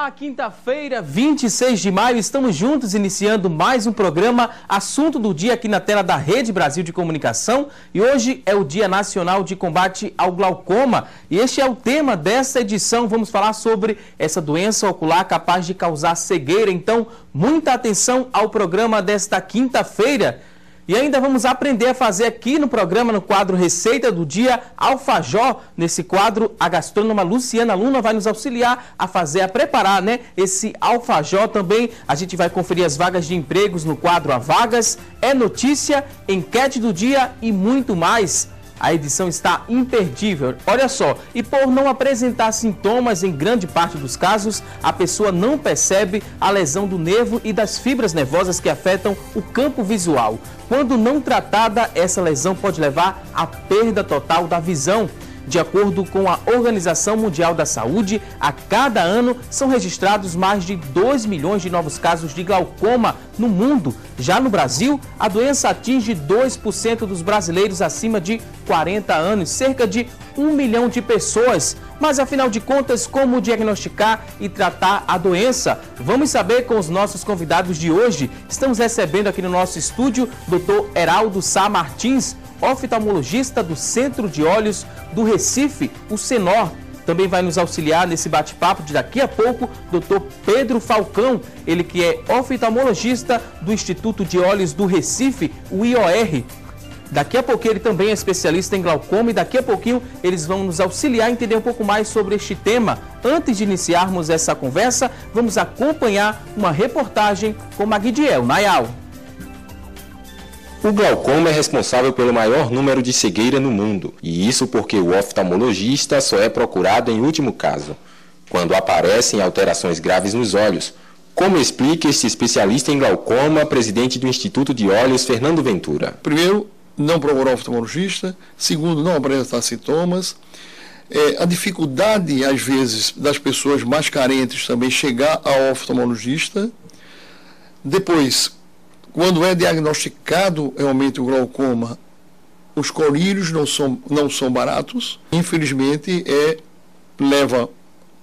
Olá, quinta-feira, 26 de maio, estamos juntos iniciando mais um programa Assunto do Dia aqui na tela da Rede Brasil de Comunicação e hoje é o Dia Nacional de Combate ao Glaucoma e este é o tema dessa edição. Vamos falar sobre essa doença ocular capaz de causar cegueira, então muita atenção ao programa desta quinta-feira. E ainda vamos aprender a fazer aqui no programa, no quadro Receita do Dia, alfajor. Nesse quadro, a gastrônoma Luciana Luna vai nos auxiliar a preparar, esse alfajor. Também a gente vai conferir as vagas de empregos no quadro A Vagas, É Notícia, Enquete do Dia e muito mais. A edição está imperdível. Olha só, e por não apresentar sintomas em grande parte dos casos, a pessoa não percebe a lesão do nervo e das fibras nervosas que afetam o campo visual. Quando não tratada, essa lesão pode levar à perda total da visão. De acordo com a Organização Mundial da Saúde, a cada ano são registrados mais de 2 milhões de novos casos de glaucoma no mundo. Já no Brasil, a doença atinge 2% dos brasileiros acima de 40 anos, cerca de 1 milhão de pessoas. Mas, afinal de contas, como diagnosticar e tratar a doença? Vamos saber com os nossos convidados de hoje. Estamos recebendo aqui no nosso estúdio o Dr. Heraldo Sá Martins, oftalmologista do Centro de Olhos do Recife, o CENOR. Também vai nos auxiliar nesse bate-papo de daqui a pouco, Dr. Pedro Falcão, ele que é oftalmologista do Instituto de Olhos do Recife, o IOR. Daqui a pouquinho ele também é especialista em glaucoma e daqui a pouquinho eles vão nos auxiliar a entender um pouco mais sobre este tema. Antes de iniciarmos essa conversa, vamos acompanhar uma reportagem com Magdiel Nayal. O glaucoma é responsável pelo maior número de cegueira no mundo, e isso porque o oftalmologista só é procurado em último caso, quando aparecem alterações graves nos olhos, como explica este especialista em glaucoma, presidente do Instituto de Olhos, Fernando Ventura. Primeiro, não procurar oftalmologista. Segundo, não apresentar sintomas. A dificuldade, às vezes, das pessoas mais carentes também chegar ao oftalmologista. Depois, quando é diagnosticado realmente o glaucoma, os colírios não são baratos. Infelizmente, leva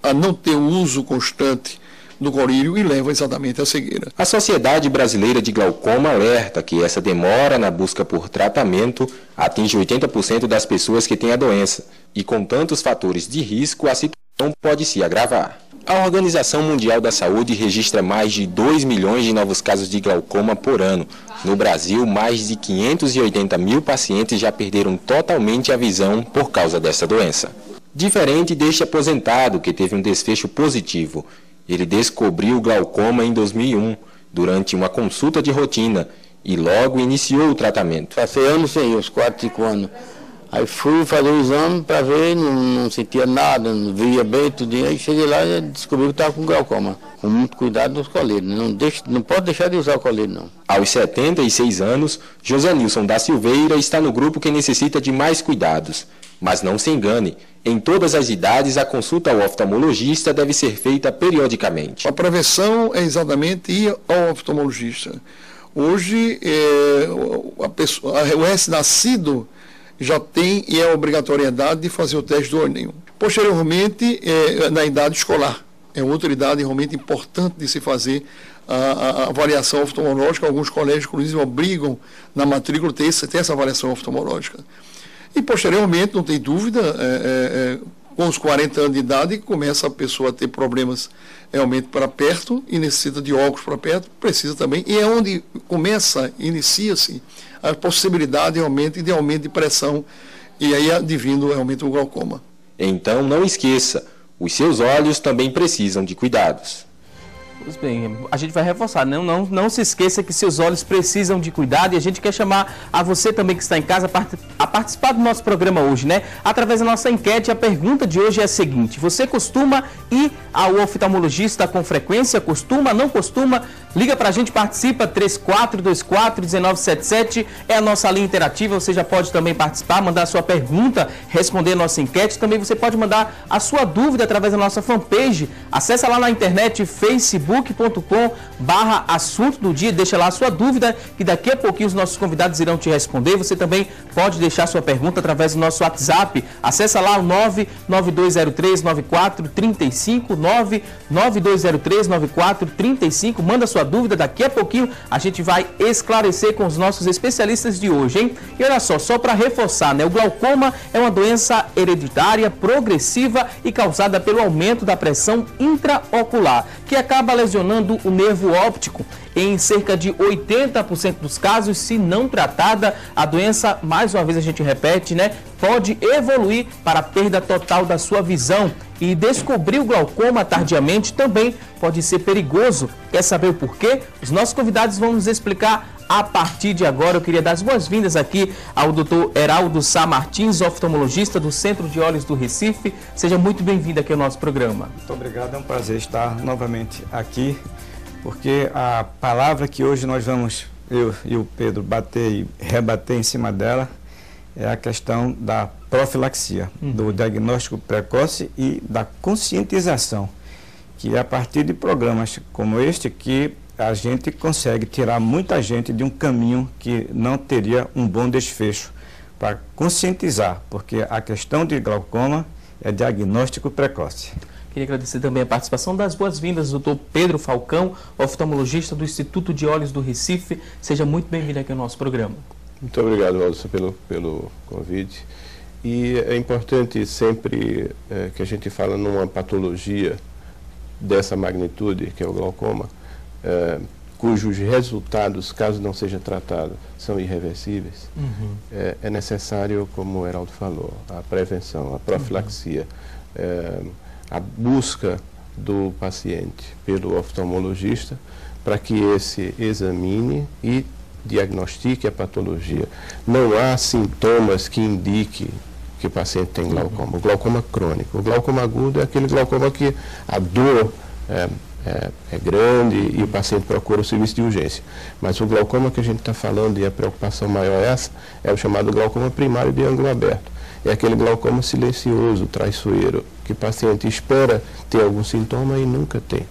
a não ter o uso constante do colírio e leva exatamente à cegueira. A Sociedade Brasileira de Glaucoma alerta que essa demora na busca por tratamento atinge 80% das pessoas que têm a doença. E com tantos fatores de risco, a situação pode se agravar. A Organização Mundial da Saúde registra mais de 2 milhões de novos casos de glaucoma por ano. No Brasil, mais de 580 mil pacientes já perderam totalmente a visão por causa dessa doença. Diferente deste aposentado, que teve um desfecho positivo. Ele descobriu o glaucoma em 2001, durante uma consulta de rotina, e logo iniciou o tratamento. Passei anos sem ir, uns 4, 5 anos. Aí fui fazer o exame para ver, não sentia nada, não via bem, tudo. Aí cheguei lá e descobri que estava com glaucoma. Com muito cuidado nos colírios, não pode deixar de usar o colírio, não. Aos 76 anos, José Nilson da Silveira está no grupo que necessita de mais cuidados. Mas não se engane, em todas as idades a consulta ao oftalmologista deve ser feita periodicamente. A prevenção é exatamente ir ao oftalmologista. Hoje, o recém-nascido já tem e é obrigatoriedade de fazer o teste do olhinho. Posteriormente, na idade escolar, é outra idade realmente importante de se fazer a avaliação oftalmológica. Alguns colégios, inclusive, obrigam na matrícula ter essa avaliação oftalmológica. E, posteriormente, não tem dúvida, com os 40 anos de idade, começa a pessoa a ter problemas realmente para perto e necessita de óculos para perto, precisa também. E é onde inicia-se a possibilidade realmente de aumento de pressão e aí advindo realmente o glaucoma. Então, não esqueça, os seus olhos também precisam de cuidados. Pois bem, a gente vai reforçar, não se esqueça que seus olhos precisam de cuidado e a gente quer chamar a você também que está em casa a participar do nosso programa hoje, Através da nossa enquete, a pergunta de hoje é a seguinte: você costuma ir ao oftalmologista com frequência? Costuma? Não costuma? Liga pra gente, participa, 3424-1977 é a nossa linha interativa, você já pode também participar, mandar a sua pergunta, responder a nossa enquete, também você pode mandar a sua dúvida através da nossa fanpage, acessa lá na internet, Facebook, facebook.com/assunto do dia, deixa lá a sua dúvida, que daqui a pouquinho os nossos convidados irão te responder. Você também pode deixar sua pergunta através do nosso WhatsApp. Acesse lá o 992039435, 992039435. Manda sua dúvida, daqui a pouquinho a gente vai esclarecer com os nossos especialistas de hoje, hein? E olha só para reforçar, né? O glaucoma é uma doença hereditária, progressiva e causada pelo aumento da pressão intraocular, que acaba lesionando o nervo óptico. Em cerca de 80% dos casos, se não tratada, a doença, mais uma vez a gente repete, né, pode evoluir para a perda total da sua visão. E descobrir o glaucoma tardiamente também pode ser perigoso. Quer saber o porquê? Os nossos convidados vão nos explicar a partir de agora. Eu queria dar as boas-vindas aqui ao Dr. Heraldo Sá Martins, oftalmologista do Centro de Olhos do Recife. Seja muito bem-vindo aqui ao nosso programa. Muito obrigado, é um prazer estar novamente aqui, porque a palavra que hoje nós vamos, eu e o Pedro, bater e rebater em cima dela, é a questão da profilaxia, do diagnóstico precoce e da conscientização, que é a partir de programas como este que a gente consegue tirar muita gente de um caminho que não teria um bom desfecho, para conscientizar, porque a questão de glaucoma é diagnóstico precoce. Queria agradecer também a participação, das boas-vindas do Dr. Pedro Falcão, oftalmologista do Instituto de Olhos do Recife. Seja muito bem-vindo aqui ao nosso programa. Muito obrigado, Walter, pelo convite. E é importante sempre que a gente fala numa patologia dessa magnitude, que é o glaucoma, cujos resultados, caso não seja tratado, são irreversíveis, é necessário, como o Heraldo falou, a prevenção, a profilaxia, a busca do paciente pelo oftalmologista para que esse examine e diagnostique a patologia. Não há sintomas que indiquem que o paciente tem glaucoma. O glaucoma crônico. O glaucoma agudo é aquele glaucoma que a dor é grande e o paciente procura o serviço de urgência. Mas o glaucoma que a gente está falando, e a preocupação maior é o chamado glaucoma primário de ângulo aberto. É aquele glaucoma silencioso, traiçoeiro, que o paciente espera ter algum sintoma e nunca tem.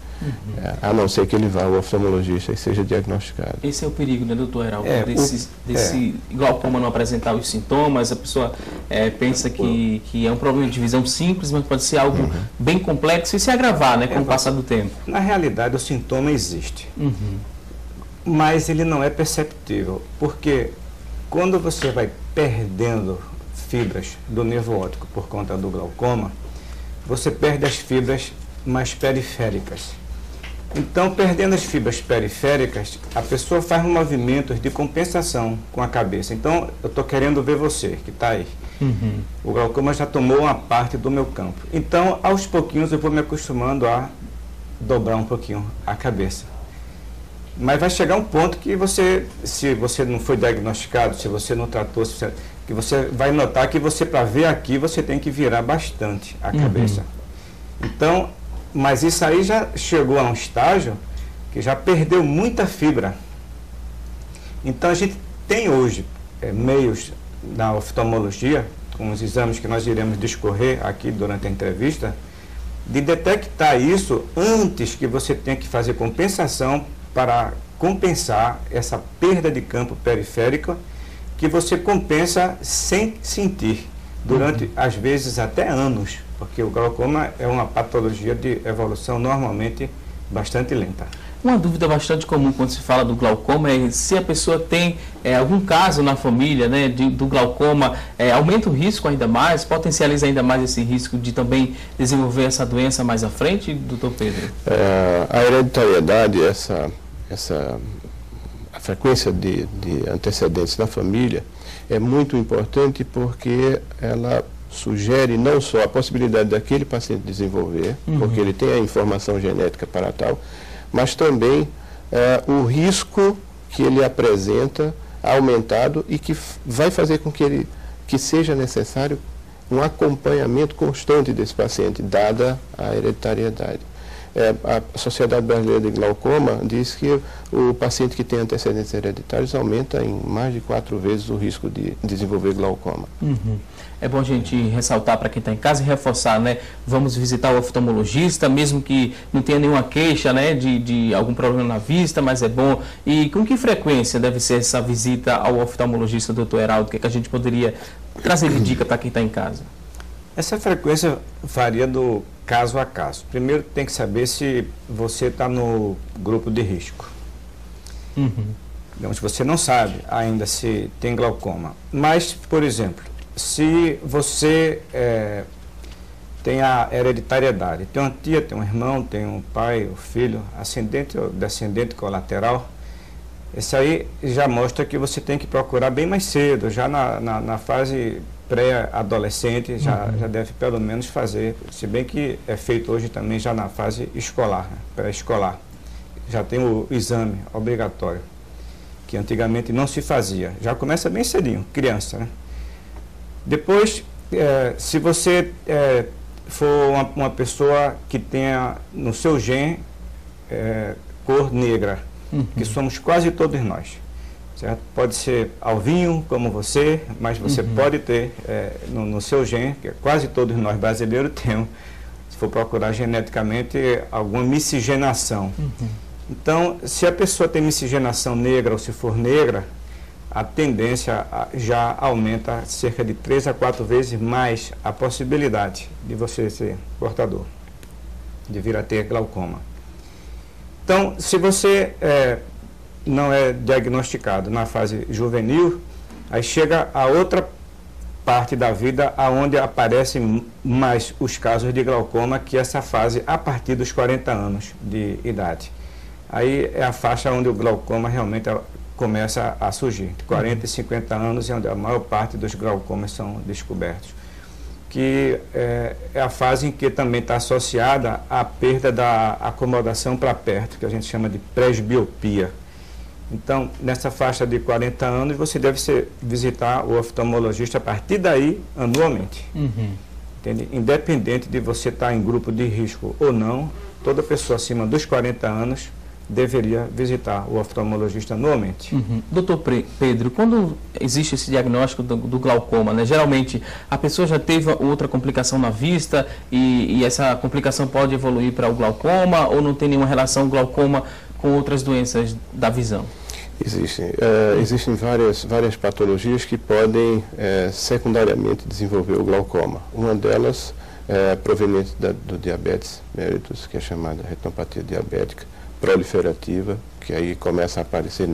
A não ser que ele vá ao oftalmologista e seja diagnosticado. Esse é o perigo, né, doutor Heraldo? Desse glaucoma não apresentar os sintomas, a pessoa pensa que é um problema de visão simples, mas pode ser algo bem complexo e se agravar, né, com o passar do tempo. Na realidade, o sintoma existe, mas ele não é perceptível, porque quando você vai perdendo fibras do nervo óptico por conta do glaucoma, você perde as fibras mais periféricas. Então, perdendo as fibras periféricas, a pessoa faz movimentos de compensação com a cabeça. Então, eu estou querendo ver você, que está aí. O glaucoma já tomou uma parte do meu campo. Então, aos pouquinhos, eu vou me acostumando a dobrar um pouquinho a cabeça. Mas vai chegar um ponto que você, se você não foi diagnosticado, se você não tratou, que você vai notar que você, para ver aqui, você tem que virar bastante a cabeça. Então, mas isso aí já chegou a um estágio que já perdeu muita fibra. Então a gente tem hoje meios na oftalmologia, com os exames que nós iremos discorrer aqui durante a entrevista, de detectar isso antes que você tenha que fazer compensação para compensar essa perda de campo periférico que você compensa sem sentir, durante, às vezes, até anos, porque o glaucoma é uma patologia de evolução normalmente bastante lenta. Uma dúvida bastante comum quando se fala do glaucoma é se a pessoa tem algum caso na família, né, do glaucoma, aumenta o risco ainda mais, potencializa ainda mais esse risco de também desenvolver essa doença mais à frente, doutor Pedro? A hereditariedade, a frequência de antecedentes na família é muito importante porque ela sugere não só a possibilidade daquele paciente desenvolver, porque ele tem a informação genética para tal, mas também o risco que ele apresenta aumentado e que vai fazer com que seja necessário um acompanhamento constante desse paciente, dada a hereditariedade. A Sociedade Brasileira de Glaucoma diz que o paciente que tem antecedentes hereditários aumenta em mais de 4 vezes o risco de desenvolver glaucoma. Uhum. É bom a gente ressaltar para quem está em casa e reforçar, né? Vamos visitar o oftalmologista, mesmo que não tenha nenhuma queixa, né, de algum problema na vista, mas é bom. E com que frequência deve ser essa visita ao oftalmologista, doutor Heraldo? O que a gente poderia trazer de dica para quem está em casa? Essa frequência varia do caso a caso. Primeiro tem que saber se você está no grupo de risco. Uhum. Então, se você não sabe ainda se tem glaucoma, mas, por exemplo, se você tem a hereditariedade, tem uma tia, tem um irmão, tem um pai, um filho, ascendente ou descendente colateral, esse aí já mostra que você tem que procurar bem mais cedo, já na fase pré-adolescente, já deve pelo menos fazer, se bem que é feito hoje também já na fase escolar, né, pré-escolar. Já tem o exame obrigatório, que antigamente não se fazia. Já começa bem cedinho, criança, né? Depois, se você for uma pessoa que tenha no seu gene cor negra, que somos quase todos nós, certo? Pode ser alvinho como você, mas você pode ter no seu gene, que quase todos nós brasileiros temos, se for procurar geneticamente, alguma miscigenação. Então, se a pessoa tem miscigenação negra ou se for negra, a tendência já aumenta cerca de 3 a 4 vezes mais a possibilidade de você ser portador, de vir a ter glaucoma. Então, se você não é diagnosticado na fase juvenil, aí chega a outra parte da vida onde aparecem mais os casos de glaucoma, que é essa fase a partir dos 40 anos de idade. Aí é a faixa onde o glaucoma realmente começa a surgir, de 40 e 50 anos, é onde a maior parte dos glaucomas são descobertos. Que é a fase em que também está associada à perda da acomodação para perto, que a gente chama de presbiopia. Então, nessa faixa de 40 anos, você deve visitar o oftalmologista a partir daí, anualmente. Entende? Independente de você estar em grupo de risco ou não, toda pessoa acima dos 40 anos deveria visitar o oftalmologista anualmente. Doutor Pedro, quando existe esse diagnóstico do glaucoma, né, geralmente a pessoa já teve outra complicação na vista e essa complicação pode evoluir para o glaucoma, ou não tem nenhuma relação glaucoma com outras doenças da visão? Existem várias patologias que podem secundariamente desenvolver o glaucoma. Uma delas é proveniente do diabetes mellitus, que é chamada retinopatia diabética proliferativa, que aí começa a aparecer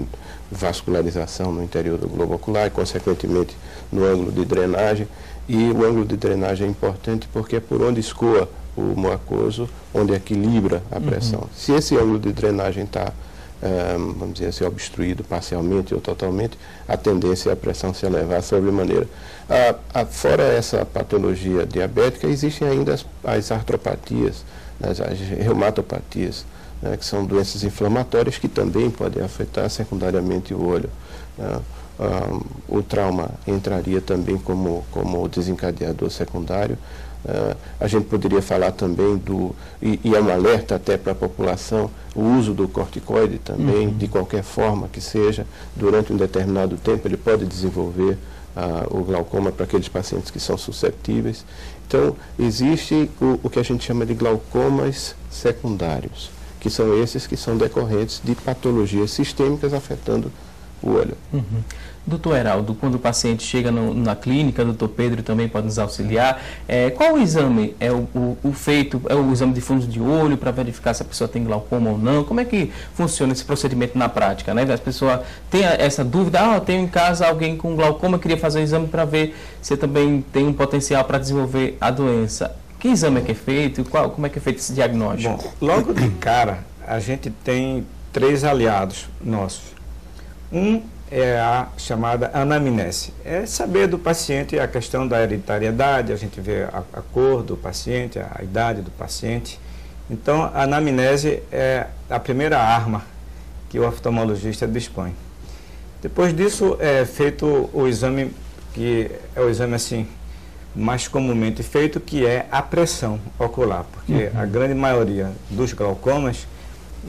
vascularização no interior do globo ocular e, consequentemente, no ângulo de drenagem. E o ângulo de drenagem é importante porque é por onde escoa o mucoso, onde equilibra a pressão. Se esse ângulo de drenagem está, vamos dizer assim, obstruído parcialmente ou totalmente, a tendência é a pressão se elevar sobremaneira. Fora essa patologia diabética, existem ainda as artropatias, as reumatopatias, né, que são doenças inflamatórias que também podem afetar secundariamente o olho. Né. O trauma entraria também como desencadeador secundário. A gente poderia falar também e é um alerta até para a população, o uso do corticoide também, de qualquer forma que seja, durante um determinado tempo ele pode desenvolver o glaucoma para aqueles pacientes que são susceptíveis. Então, existe o que a gente chama de glaucomas secundários, que são esses que são decorrentes de patologias sistêmicas afetando o olho. Doutor Heraldo, quando o paciente chega na clínica, doutor Pedro também pode nos auxiliar, qual o exame é o feito? É o exame de fundo de olho para verificar se a pessoa tem glaucoma ou não? Como é que funciona esse procedimento na prática, né? As pessoas têm essa dúvida, eu tenho em casa alguém com glaucoma, queria fazer o exame para ver se também tem um potencial para desenvolver a doença. Que exame é que é feito? Como é que é feito esse diagnóstico? Bom, logo de cara, a gente tem 3 aliados nossos. Um é a chamada anamnese. É saber do paciente a questão da hereditariedade, a gente vê a cor do paciente, a idade do paciente. Então, a anamnese é a primeira arma que o oftalmologista dispõe. Depois disso, é feito o exame, que é o exame assim, mais comumente feito, que é a pressão ocular, porque a grande maioria dos glaucomas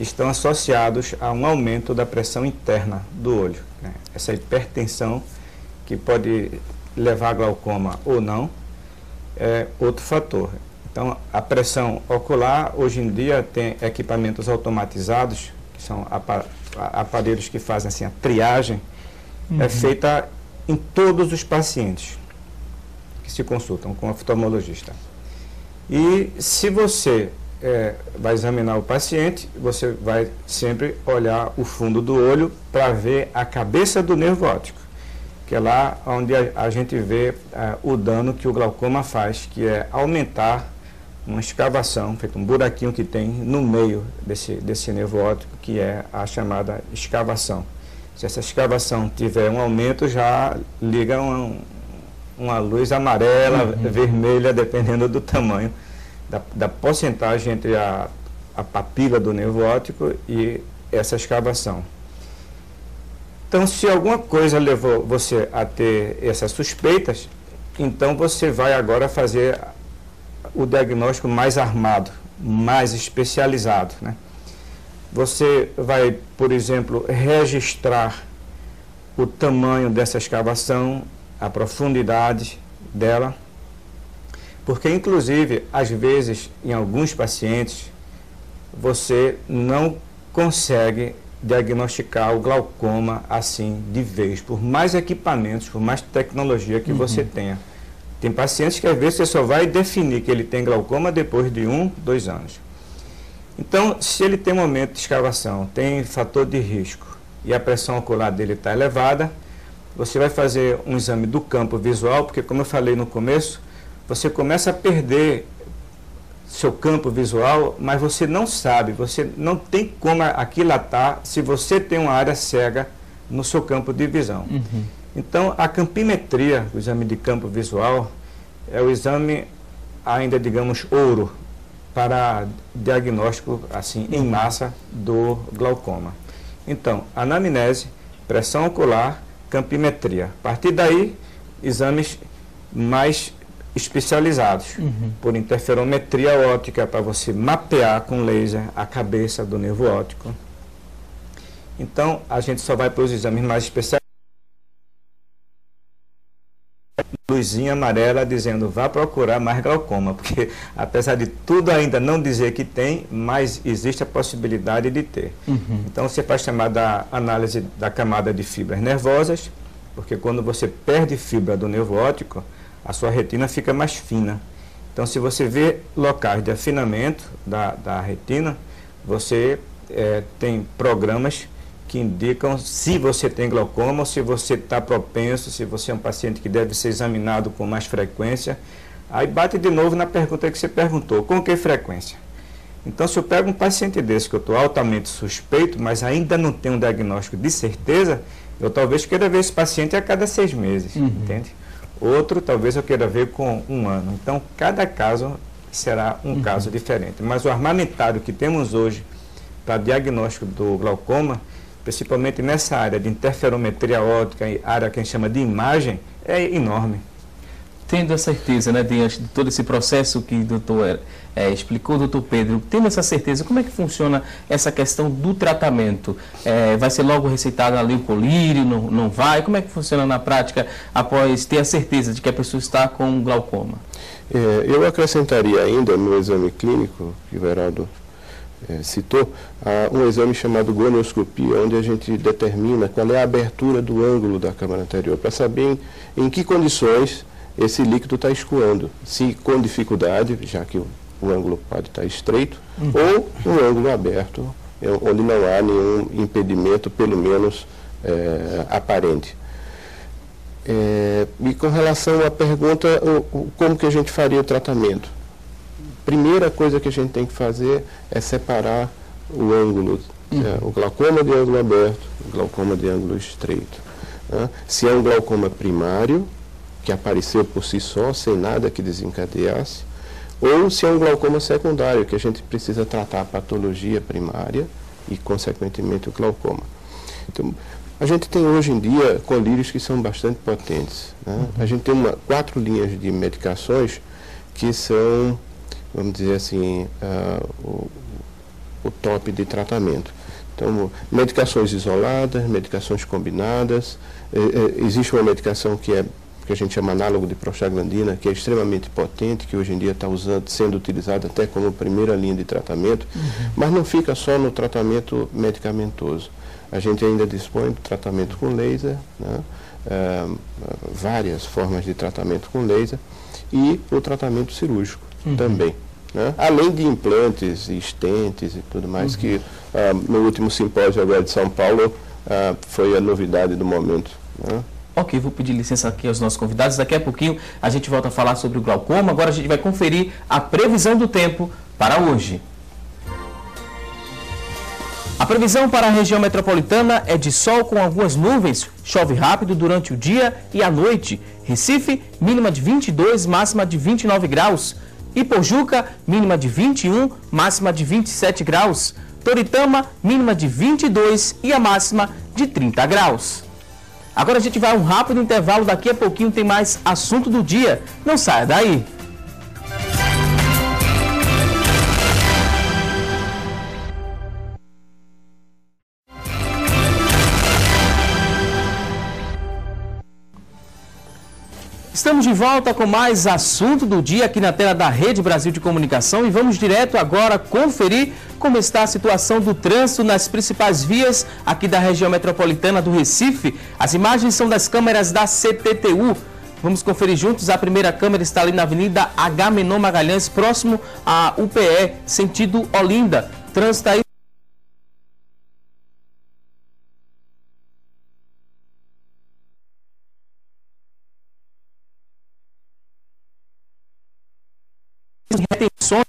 estão associados a um aumento da pressão interna do olho, né? Essa hipertensão, que pode levar a glaucoma ou não, é outro fator. Então, a pressão ocular, hoje em dia, tem equipamentos automatizados, que são aparelhos que fazem assim, a triagem, é feita em todos os pacientes que se consultam com o oftalmologista. E se você vai examinar o paciente, você vai sempre olhar o fundo do olho para ver a cabeça do nervo óptico, que é lá onde a gente vê o dano que o glaucoma faz, que é aumentar uma escavação, feito um buraquinho que tem no meio desse nervo óptico, que é a chamada escavação. Se essa escavação tiver um aumento, já liga uma luz amarela, vermelha, dependendo do tamanho, da porcentagem entre a papila do nervo óptico e essa escavação. Então, se alguma coisa levou você a ter essas suspeitas, então você vai agora fazer o diagnóstico mais armado, mais especializado, né? Você vai, por exemplo, registrar o tamanho dessa escavação, a profundidade dela, porque, inclusive, às vezes, em alguns pacientes, você não consegue diagnosticar o glaucoma assim de vez, por mais equipamentos, por mais tecnologia que você tenha. Tem pacientes que às vezes você só vai definir que ele tem glaucoma depois de 1, 2 anos. Então, se ele tem um aumento de escavação, tem fator de risco e a pressão ocular dele está elevada, você vai fazer um exame do campo visual, porque, como eu falei no começo, você começa a perder seu campo visual, mas você não sabe, você não tem como aquilatar se você tem uma área cega no seu campo de visão. Então, a campimetria, o exame de campo visual, é o exame ainda, digamos, ouro para diagnóstico, assim, em massa do glaucoma. Então, anamnese, pressão ocular, campimetria. A partir daí, exames mais especializados, por interferometria óptica, para você mapear com laser a cabeça do nervo óptico. Então, a gente só vai para os exames mais especializados. Luzinha amarela dizendo, vá procurar mais glaucoma, porque apesar de tudo ainda não dizer que tem, mas existe a possibilidade de ter. Então você faz chamada análise da camada de fibras nervosas, porque quando você perde fibra do nervo óptico, a sua retina fica mais fina. Então, se você vê locais de afinamento da retina, você tem programas que indicam se você tem glaucoma, ou se você está propenso, se você é um paciente que deve ser examinado com mais frequência. Aí bate de novo na pergunta que você perguntou, com que frequência? Então, se eu pego um paciente desse que eu estou altamente suspeito, mas ainda não tenho um diagnóstico de certeza, eu talvez queira ver esse paciente a cada 6 meses, entende? Outro, talvez eu queira ver com 1 ano. Então, cada caso será um caso diferente. Mas o armamentário que temos hoje para diagnóstico do glaucoma, principalmente nessa área de interferometria óptica e área que a gente chama de imagem, é enorme. Tendo a certeza, né, diante de todo esse processo que o doutor explicou, doutor Pedro, tendo essa certeza, como é que funciona essa questão do tratamento? Vai ser logo receitado ali o colírio, não vai? Como é que funciona na prática após ter a certeza de que a pessoa está com glaucoma? Eu acrescentaria ainda no exame clínico, que o Heraldo citou, um exame chamado gonioscopia, onde a gente determina qual é a abertura do ângulo da câmara anterior, para saber em que condições esse líquido está escoando, se com dificuldade, já que o ângulo pode estar estreito, ou um ângulo aberto, onde não há nenhum impedimento, pelo menos aparente. E com relação à pergunta, como que a gente faria o tratamento? Primeira coisa que a gente tem que fazer é separar o ângulo, o glaucoma de ângulo aberto, o glaucoma de ângulo estreito. Se é um glaucoma primário, que apareceu por si só, sem nada que desencadeasse, ou se é um glaucoma secundário, que a gente precisa tratar a patologia primária e, consequentemente, o glaucoma. Então, A gente tem hoje em dia colírios que são bastante potentes, né? A gente tem 4 linhas de medicações que são, vamos dizer assim, o top de tratamento. Então, medicações isoladas, medicações combinadas, existe uma medicação que a gente chama análogo de prostaglandina, que é extremamente potente, que hoje em dia está sendo utilizada até como primeira linha de tratamento, mas não fica só no tratamento medicamentoso. A gente ainda dispõe do tratamento com laser, né? Várias formas de tratamento com laser, e o tratamento cirúrgico também, né? Além de implantes, estentes e tudo mais, que no último simpósio agora de São Paulo foi a novidade do momento, né? Ok, vou pedir licença aqui aos nossos convidados. Daqui a pouquinho a gente volta a falar sobre o glaucoma. Agora a gente vai conferir a previsão do tempo para hoje. A previsão para a região metropolitana é de sol com algumas nuvens. Chove rápido durante o dia e à noite. Recife, mínima de 22, máxima de 29 graus. Ipojuca, mínima de 21, máxima de 27 graus. Toritama, mínima de 22 e a máxima de 30 graus. Agora a gente vai a um rápido intervalo, daqui a pouquinho tem mais assunto do dia. Não saia daí! Estamos de volta com mais assunto do dia aqui na tela da Rede Brasil de Comunicação e vamos direto agora conferir como está a situação do trânsito nas principais vias aqui da região metropolitana do Recife. As imagens são das câmeras da CTTU. Vamos conferir juntos. A primeira câmera está ali na Avenida Agamenon Magalhães, próximo à UPE, sentido Olinda. Trânsito aí retenções.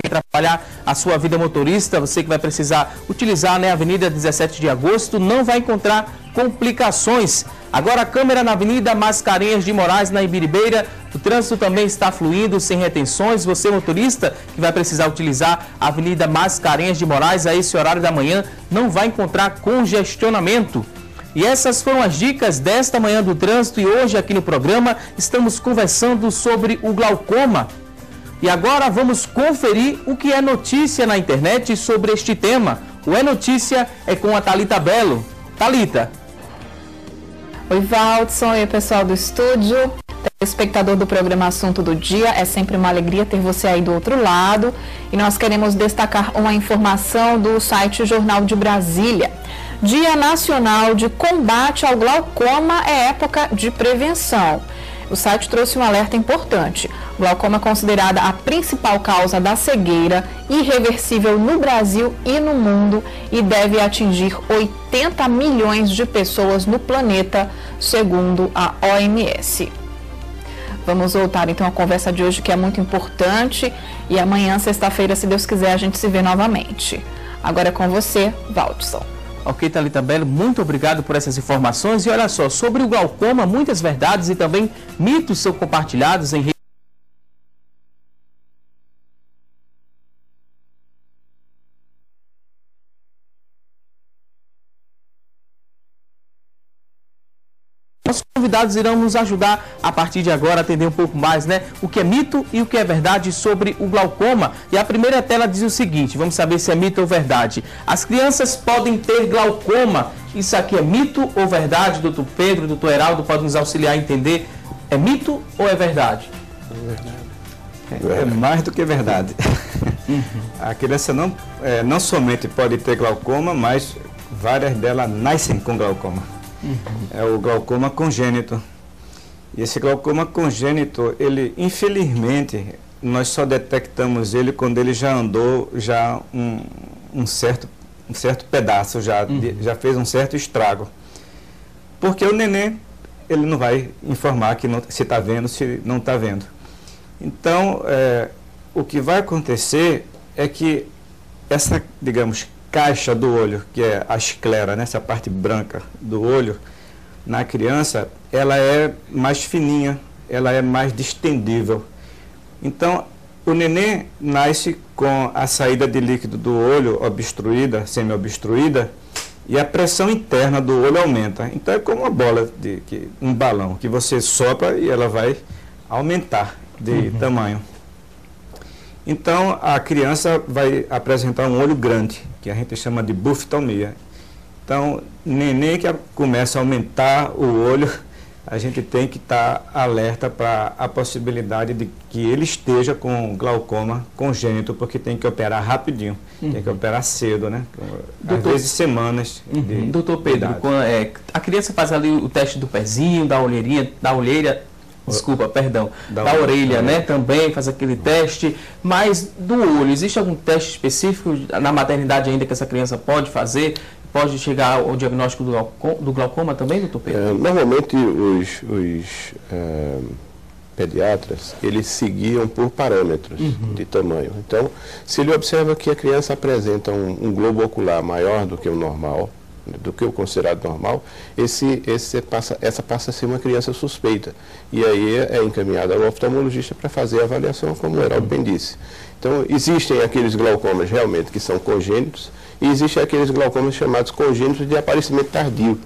Atrapalhar a sua vida motorista, você que vai precisar utilizar, né, a Avenida 17 de Agosto, não vai encontrar complicações. Agora a câmera na Avenida Mascarenhas de Moraes, na Ibiribeira, o trânsito também está fluindo, sem retenções. Você, motorista, que vai precisar utilizar a Avenida Mascarenhas de Moraes a esse horário da manhã, não vai encontrar congestionamento. E essas foram as dicas desta manhã do trânsito e hoje aqui no programa estamos conversando sobre o glaucoma. E agora vamos conferir o que é notícia na internet sobre este tema. O É Notícia é com a Thalita Belo. Thalita. Oi, Valdson. Oi, pessoal do estúdio. Espectador do programa Assunto do Dia, é sempre uma alegria ter você aí do outro lado. E nós queremos destacar uma informação do site Jornal de Brasília. Dia Nacional de Combate ao Glaucoma é época de prevenção. O site trouxe um alerta importante. O glaucoma é considerada a principal causa da cegueira irreversível no Brasil e no mundo e deve atingir 80 milhões de pessoas no planeta, segundo a OMS. Vamos voltar então à conversa de hoje, que é muito importante, e amanhã, sexta-feira, se Deus quiser, a gente se vê novamente. Agora é com você, Valdson. Ok, Thalita Belo, muito obrigado por essas informações. E olha só, sobre o glaucoma, muitas verdades e também mitos são compartilhados em Nossos convidados irão nos ajudar a partir de agora a entender um pouco mais, né, o que é mito e o que é verdade sobre o glaucoma. E a primeira tela diz o seguinte, vamos saber se é mito ou verdade. As crianças podem ter glaucoma. Isso aqui é mito ou verdade, doutor Pedro, doutor Heraldo, pode nos auxiliar a entender. É mito ou é verdade? É verdade. É mais do que verdade. A criança não somente pode ter glaucoma, mas várias delas nascem com glaucoma. É o glaucoma congênito. E esse glaucoma congênito, ele, infelizmente, nós só detectamos ele quando ele já andou um certo pedaço, já fez um certo estrago. Porque o neném, ele não vai informar que se está vendo, se não está vendo. Então, o que vai acontecer é que essa, digamos, caixa do olho, que é a esclera, né, essa parte branca do olho, na criança, ela é mais fininha ela é mais distendível. Então, o neném nasce com a saída de líquido do olho obstruída, semi-obstruída, e a pressão interna do olho aumenta. Então é como uma bola, um balão, que você sopra e ela vai aumentar de tamanho. Então a criança vai apresentar um olho grande, que a gente chama de buftomia. Então, neném que começa a aumentar o olho, a gente tem que estar alerta para a possibilidade de que ele esteja com glaucoma congênito, porque tem que operar rapidinho, tem que operar cedo, né? Às vezes semanas. Doutor Pedro, a criança faz ali o teste do pezinho, da olheira, da orelha, né? Também faz aquele teste, mas do olho, existe algum teste específico na maternidade ainda que essa criança pode fazer? Pode chegar ao diagnóstico do glaucoma também, doutor Pedro? Normalmente os pediatras, eles seguiam por parâmetros de tamanho. Então, se ele observa que a criança apresenta um globo ocular maior do que o normal, do que o considerado normal, essa passa a ser uma criança suspeita. E aí é encaminhada ao oftalmologista para fazer a avaliação, como o Heraldo bem disse. Então, existem aqueles glaucomas realmente que são congênitos, e existem aqueles glaucomas chamados congênitos de aparecimento tardio,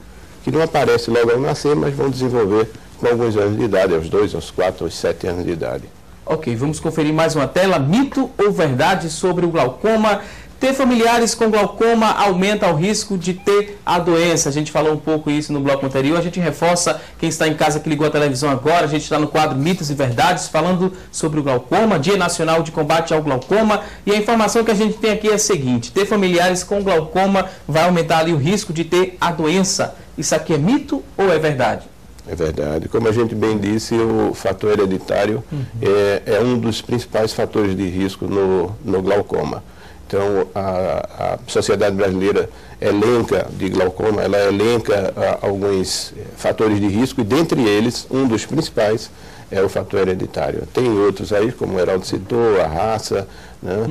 que não aparecem logo ao nascer, mas vão desenvolver com alguns anos de idade, aos 2, aos 4, aos 7 anos de idade. Ok, vamos conferir mais uma tela. Mito ou verdade sobre o glaucoma? Ter familiares com glaucoma aumenta o risco de ter a doença. A gente falou um pouco isso no bloco anterior. A gente reforça, quem está em casa que ligou a televisão agora, a gente está no quadro Mitos e Verdades, falando sobre o glaucoma, Dia Nacional de Combate ao Glaucoma. E a informação que a gente tem aqui é a seguinte: ter familiares com glaucoma vai aumentar ali o risco de ter a doença. Isso aqui é mito ou é verdade? É verdade. Como a gente bem disse, o fator hereditário é um dos principais fatores de risco no glaucoma. Então, a Sociedade Brasileira elenca de glaucoma, ela elenca alguns fatores de risco, e dentre eles, um dos principais é o fator hereditário. Tem outros aí, como o Heraldo citou, a raça, né?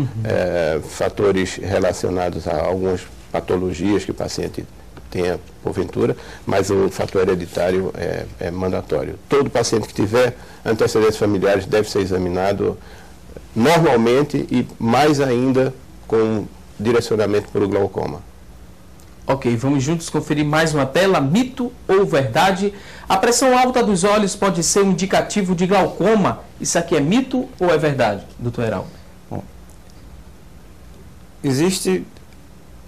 Fatores relacionados a algumas patologias que o paciente tenha, porventura, mas o fator hereditário é mandatório. Todo paciente que tiver antecedentes familiares deve ser examinado normalmente e mais ainda com direcionamento para o glaucoma. Ok, vamos juntos conferir mais uma tela. Mito ou verdade? A pressão alta dos olhos pode ser um indicativo de glaucoma. Isso aqui é mito ou é verdade, doutor Heraldo? Bom, existe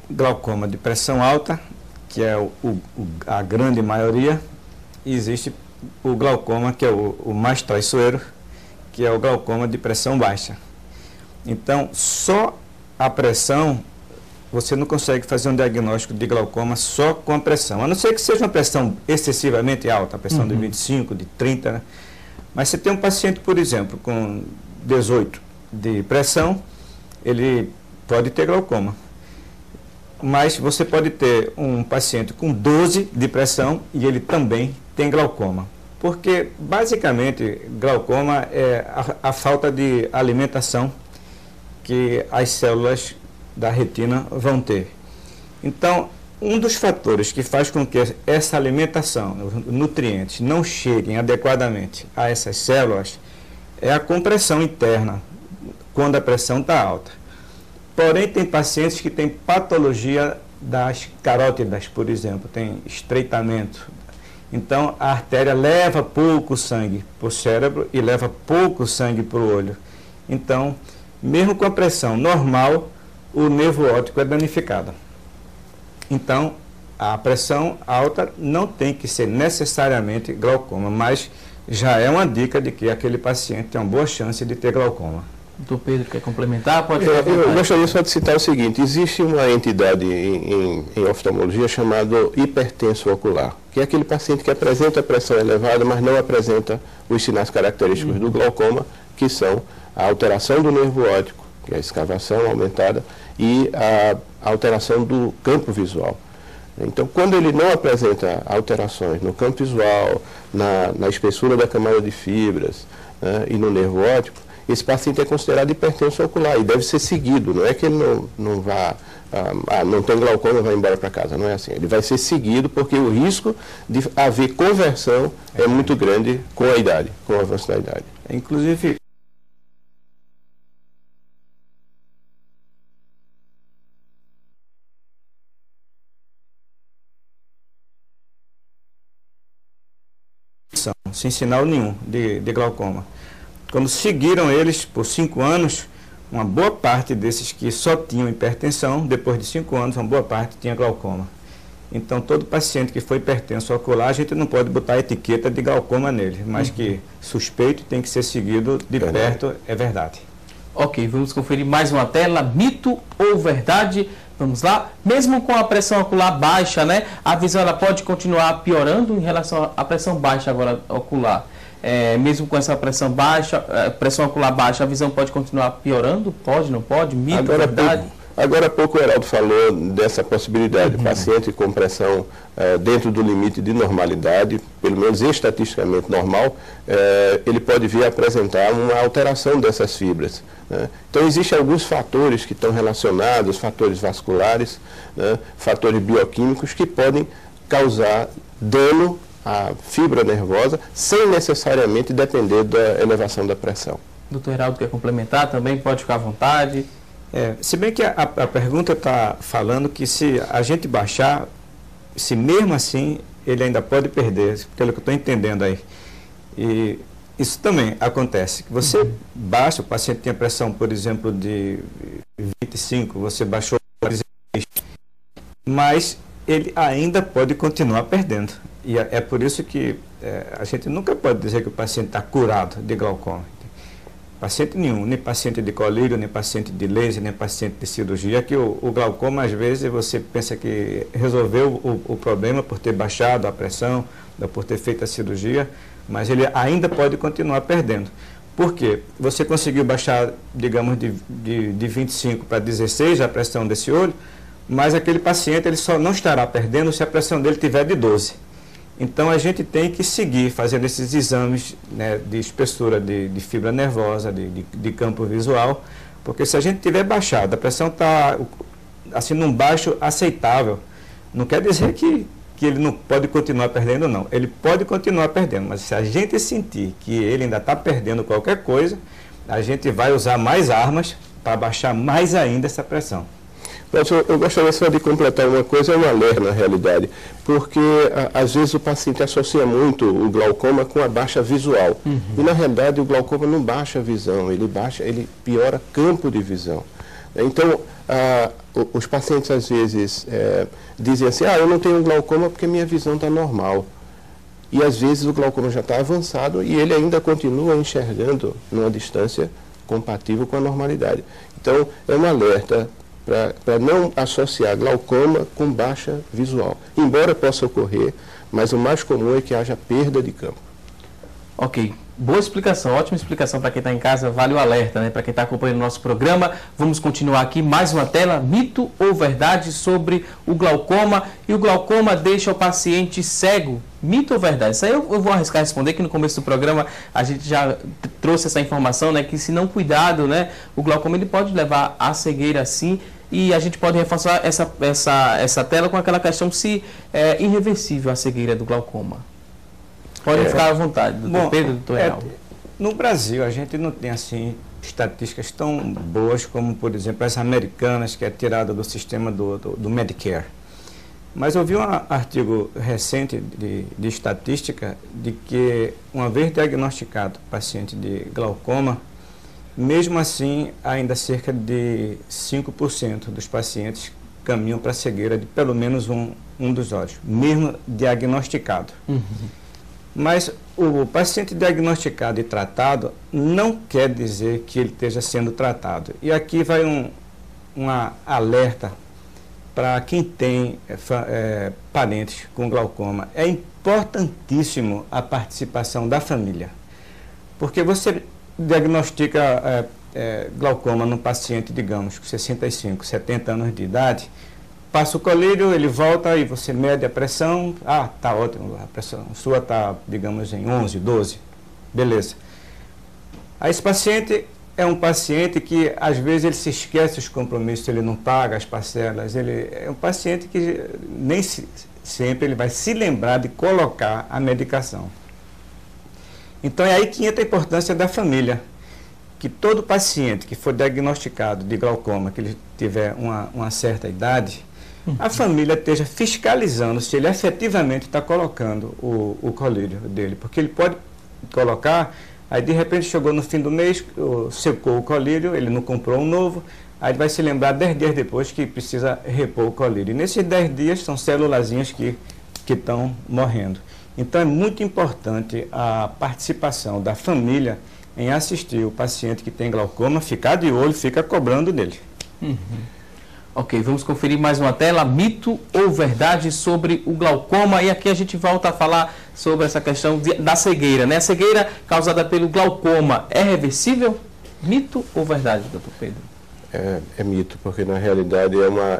glaucoma de pressão alta, que é a grande maioria, e existe o glaucoma, que é o mais traiçoeiro, que é o glaucoma de pressão baixa. Então, só a pressão, você não consegue fazer um diagnóstico de glaucoma só com a pressão, a não ser que seja uma pressão excessivamente alta, a pressão de 25, de 30, né? Mas você tem um paciente, por exemplo, com 18 de pressão, ele pode ter glaucoma. Mas você pode ter um paciente com 12 de pressão e ele também tem glaucoma. Porque, basicamente, glaucoma é a falta de alimentação que as células da retina vão ter. Então, um dos fatores que faz com que essa alimentação, os nutrientes, não cheguem adequadamente a essas células é a compressão interna, quando a pressão está alta. Porém, tem pacientes que têm patologia das carótidas, por exemplo, tem estreitamento. Então, a artéria leva pouco sangue para o cérebro e leva pouco sangue para o olho. Então, mesmo com a pressão normal, o nervo óptico é danificado. Então, a pressão alta não tem que ser necessariamente glaucoma, mas já é uma dica de que aquele paciente tem uma boa chance de ter glaucoma. Doutor Pedro, quer complementar? Pode eu gostaria só de citar o seguinte: existe uma entidade em oftalmologia chamada hipertenso ocular, que é aquele paciente que apresenta pressão elevada, mas não apresenta os sinais característicos do glaucoma, que são a alteração do nervo óptico, que é a escavação aumentada, e a alteração do campo visual. Então, quando ele não apresenta alterações no campo visual, na espessura da camada de fibras, né, e no nervo óptico, esse paciente é considerado hipertenso ocular e deve ser seguido. Não é que ele não vá, não tem glaucoma, vai embora para casa. Não é assim. Ele vai ser seguido porque o risco de haver conversão é muito grande com a idade, com o avanço da idade. Inclusive, sem sinal nenhum de glaucoma. Quando seguiram eles por 5 anos, uma boa parte desses que só tinham hipertensão, depois de 5 anos, uma boa parte tinha glaucoma. Então, todo paciente que foi hipertenso ocular, a gente não pode botar a etiqueta de glaucoma nele, mas que suspeito tem que ser seguido de perto, é verdade. Ok, vamos conferir mais uma tela, mito ou verdade? Vamos lá. Mesmo com a pressão ocular baixa, né, a visão ela pode continuar piorando em relação à pressão baixa agora ocular. Mesmo com essa pressão ocular baixa, a visão pode continuar piorando? Pode, não pode? Mito, verdade? Agora há pouco o Heraldo falou dessa possibilidade. O paciente com pressão dentro do limite de normalidade, pelo menos estatisticamente normal, ele pode vir a apresentar uma alteração dessas fibras, né? Então, existem alguns fatores que estão relacionados, fatores vasculares, né, fatores bioquímicos, que podem causar dano à fibra nervosa, sem necessariamente depender da elevação da pressão. Doutor Heraldo quer complementar também? Pode ficar à vontade. Se bem que a pergunta está falando que se a gente baixar, se mesmo assim ele ainda pode perder, pelo que eu estou entendendo aí. E isso também acontece. Você baixa, o paciente tem a pressão, por exemplo, de 25, você baixou para 16, mas ele ainda pode continuar perdendo. E é por isso que a gente nunca pode dizer que o paciente está curado de glaucoma. Paciente nenhum, nem paciente de colírio, nem paciente de laser, nem paciente de cirurgia, que o glaucoma, às vezes, você pensa que resolveu o problema por ter baixado a pressão, por ter feito a cirurgia, mas ele ainda pode continuar perdendo. Por quê? Você conseguiu baixar, digamos, de 25 para 16 a pressão desse olho, mas aquele paciente ele só não estará perdendo se a pressão dele tiver de 12. Então, a gente tem que seguir fazendo esses exames, né, de espessura de fibra nervosa, de campo visual, porque se a gente tiver baixado, a pressão está assim, num baixo aceitável, não quer dizer que ele não pode continuar perdendo, não. Ele pode continuar perdendo, mas se a gente sentir que ele ainda está perdendo qualquer coisa, a gente vai usar mais armas para baixar mais ainda essa pressão. Eu gostaria só de completar uma coisa, é um alerta na realidade, porque às vezes o paciente associa muito o glaucoma com a baixa visual. E na realidade o glaucoma não baixa a visão, ele piora campo de visão. Então, os pacientes às vezes dizem assim, eu não tenho glaucoma porque minha visão está normal. E às vezes o glaucoma já está avançado e ele ainda continua enxergando numa distância compatível com a normalidade. Então, é um alerta para não associar glaucoma com baixa visual. Embora possa ocorrer, mas o mais comum é que haja perda de campo. Ok, boa explicação, ótima explicação para quem está em casa, vale o alerta, né? Para quem está acompanhando o nosso programa. Vamos continuar aqui, mais uma tela, mito ou verdade sobre o glaucoma. E o glaucoma deixa o paciente cego, mito ou verdade? Isso aí eu vou arriscar responder, que no começo do programa a gente já trouxe essa informação, né? Que se não cuidado, né? O glaucoma ele pode levar à cegueira sim. E a gente pode reforçar essa tela com aquela questão se é irreversível a cegueira do glaucoma. Podem ficar à vontade, doutor Pedro, doutor Heraldo. No Brasil, a gente não tem, assim, estatísticas tão boas como, por exemplo, as americanas, que é tirada do sistema do Medicare. Mas eu vi um artigo recente de estatística de que, uma vez diagnosticado o paciente de glaucoma, mesmo assim, ainda cerca de 5% dos pacientes caminham para a cegueira de pelo menos um dos olhos, mesmo diagnosticado. Mas o paciente diagnosticado e tratado não quer dizer que ele esteja sendo tratado. E aqui vai um alerta para quem tem parentes com glaucoma. É importantíssimo a participação da família, porque você diagnostica glaucoma num paciente, digamos, com 65, 70 anos de idade, passa o colírio, ele volta e você mede a pressão, tá ótimo, a pressão sua está, digamos, em 11, 12, beleza. Esse paciente é um paciente que, às vezes, ele se esquece os compromissos, ele não paga as parcelas, ele é um paciente que nem sempre ele vai se lembrar de colocar a medicação. Então, é aí que entra a importância da família, que todo paciente que for diagnosticado de glaucoma, que ele tiver uma certa idade, a família esteja fiscalizando se ele efetivamente está colocando o colírio dele, porque ele pode colocar, aí de repente chegou no fim do mês, secou o colírio, ele não comprou um novo, aí ele vai se lembrar 10 dias depois que precisa repor o colírio. E nesses 10 dias são célulazinhas que estão morrendo. Então é muito importante a participação da família em assistir o paciente que tem glaucoma, ficar de olho, fica cobrando dele. Ok, vamos conferir mais uma tela, mito ou verdade sobre o glaucoma, e aqui a gente volta a falar sobre essa questão da cegueira, né? A cegueira causada pelo glaucoma é reversível? Mito ou verdade, doutor Pedro? É mito, porque na realidade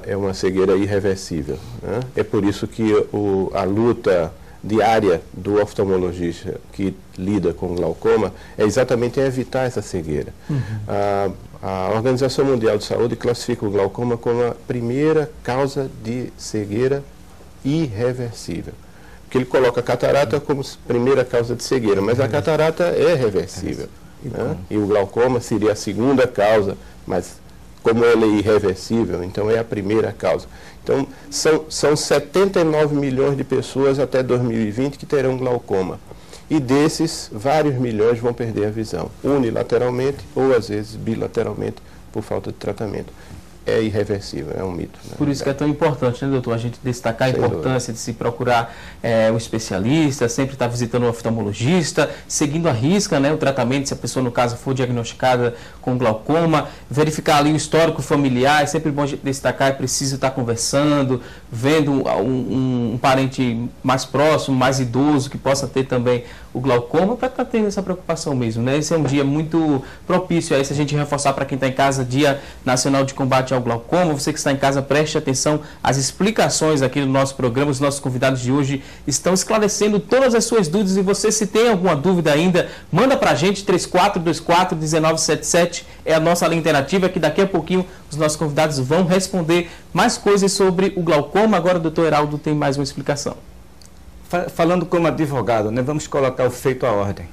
é uma cegueira irreversível, né? É por isso que a luta diária do oftalmologista que lida com glaucoma é exatamente evitar essa cegueira. A Organização Mundial de Saúde classifica o glaucoma como a primeira causa de cegueira irreversível. Porque ele coloca a catarata como primeira causa de cegueira, mas a catarata é reversível. Né? E o glaucoma seria a segunda causa, mas como ele é irreversível, então é a primeira causa. Então, são 79 milhões de pessoas até 2020 que terão glaucoma. E desses, vários milhões vão perder a visão, unilateralmente ou às vezes bilateralmente, por falta de tratamento. É irreversível, é um mito. Por isso que é tão importante, né, doutor, a gente destacar a importância de se procurar um especialista, sempre estar visitando um oftalmologista, seguindo à risca, né, o tratamento, se a pessoa, no caso, for diagnosticada com glaucoma, verificar ali o histórico familiar, é sempre bom a gente destacar, é preciso estar conversando, vendo um parente mais próximo, mais idoso, que possa ter também o glaucoma, para estar tendo essa preocupação mesmo, né? Esse é um dia muito propício a isso, a gente reforçar para quem está em casa, Dia Nacional de Combate ao Glaucoma. Você que está em casa, preste atenção às explicações aqui do nosso programa. Os nossos convidados de hoje estão esclarecendo todas as suas dúvidas, e você, se tem alguma dúvida ainda, manda para a gente, 3424-1977 é a nossa linha interativa, que daqui a pouquinho os nossos convidados vão responder mais coisas sobre o glaucoma. Agora o doutor Heraldo tem mais uma explicação. Falando como advogado, né, vamos colocar o feito à ordem.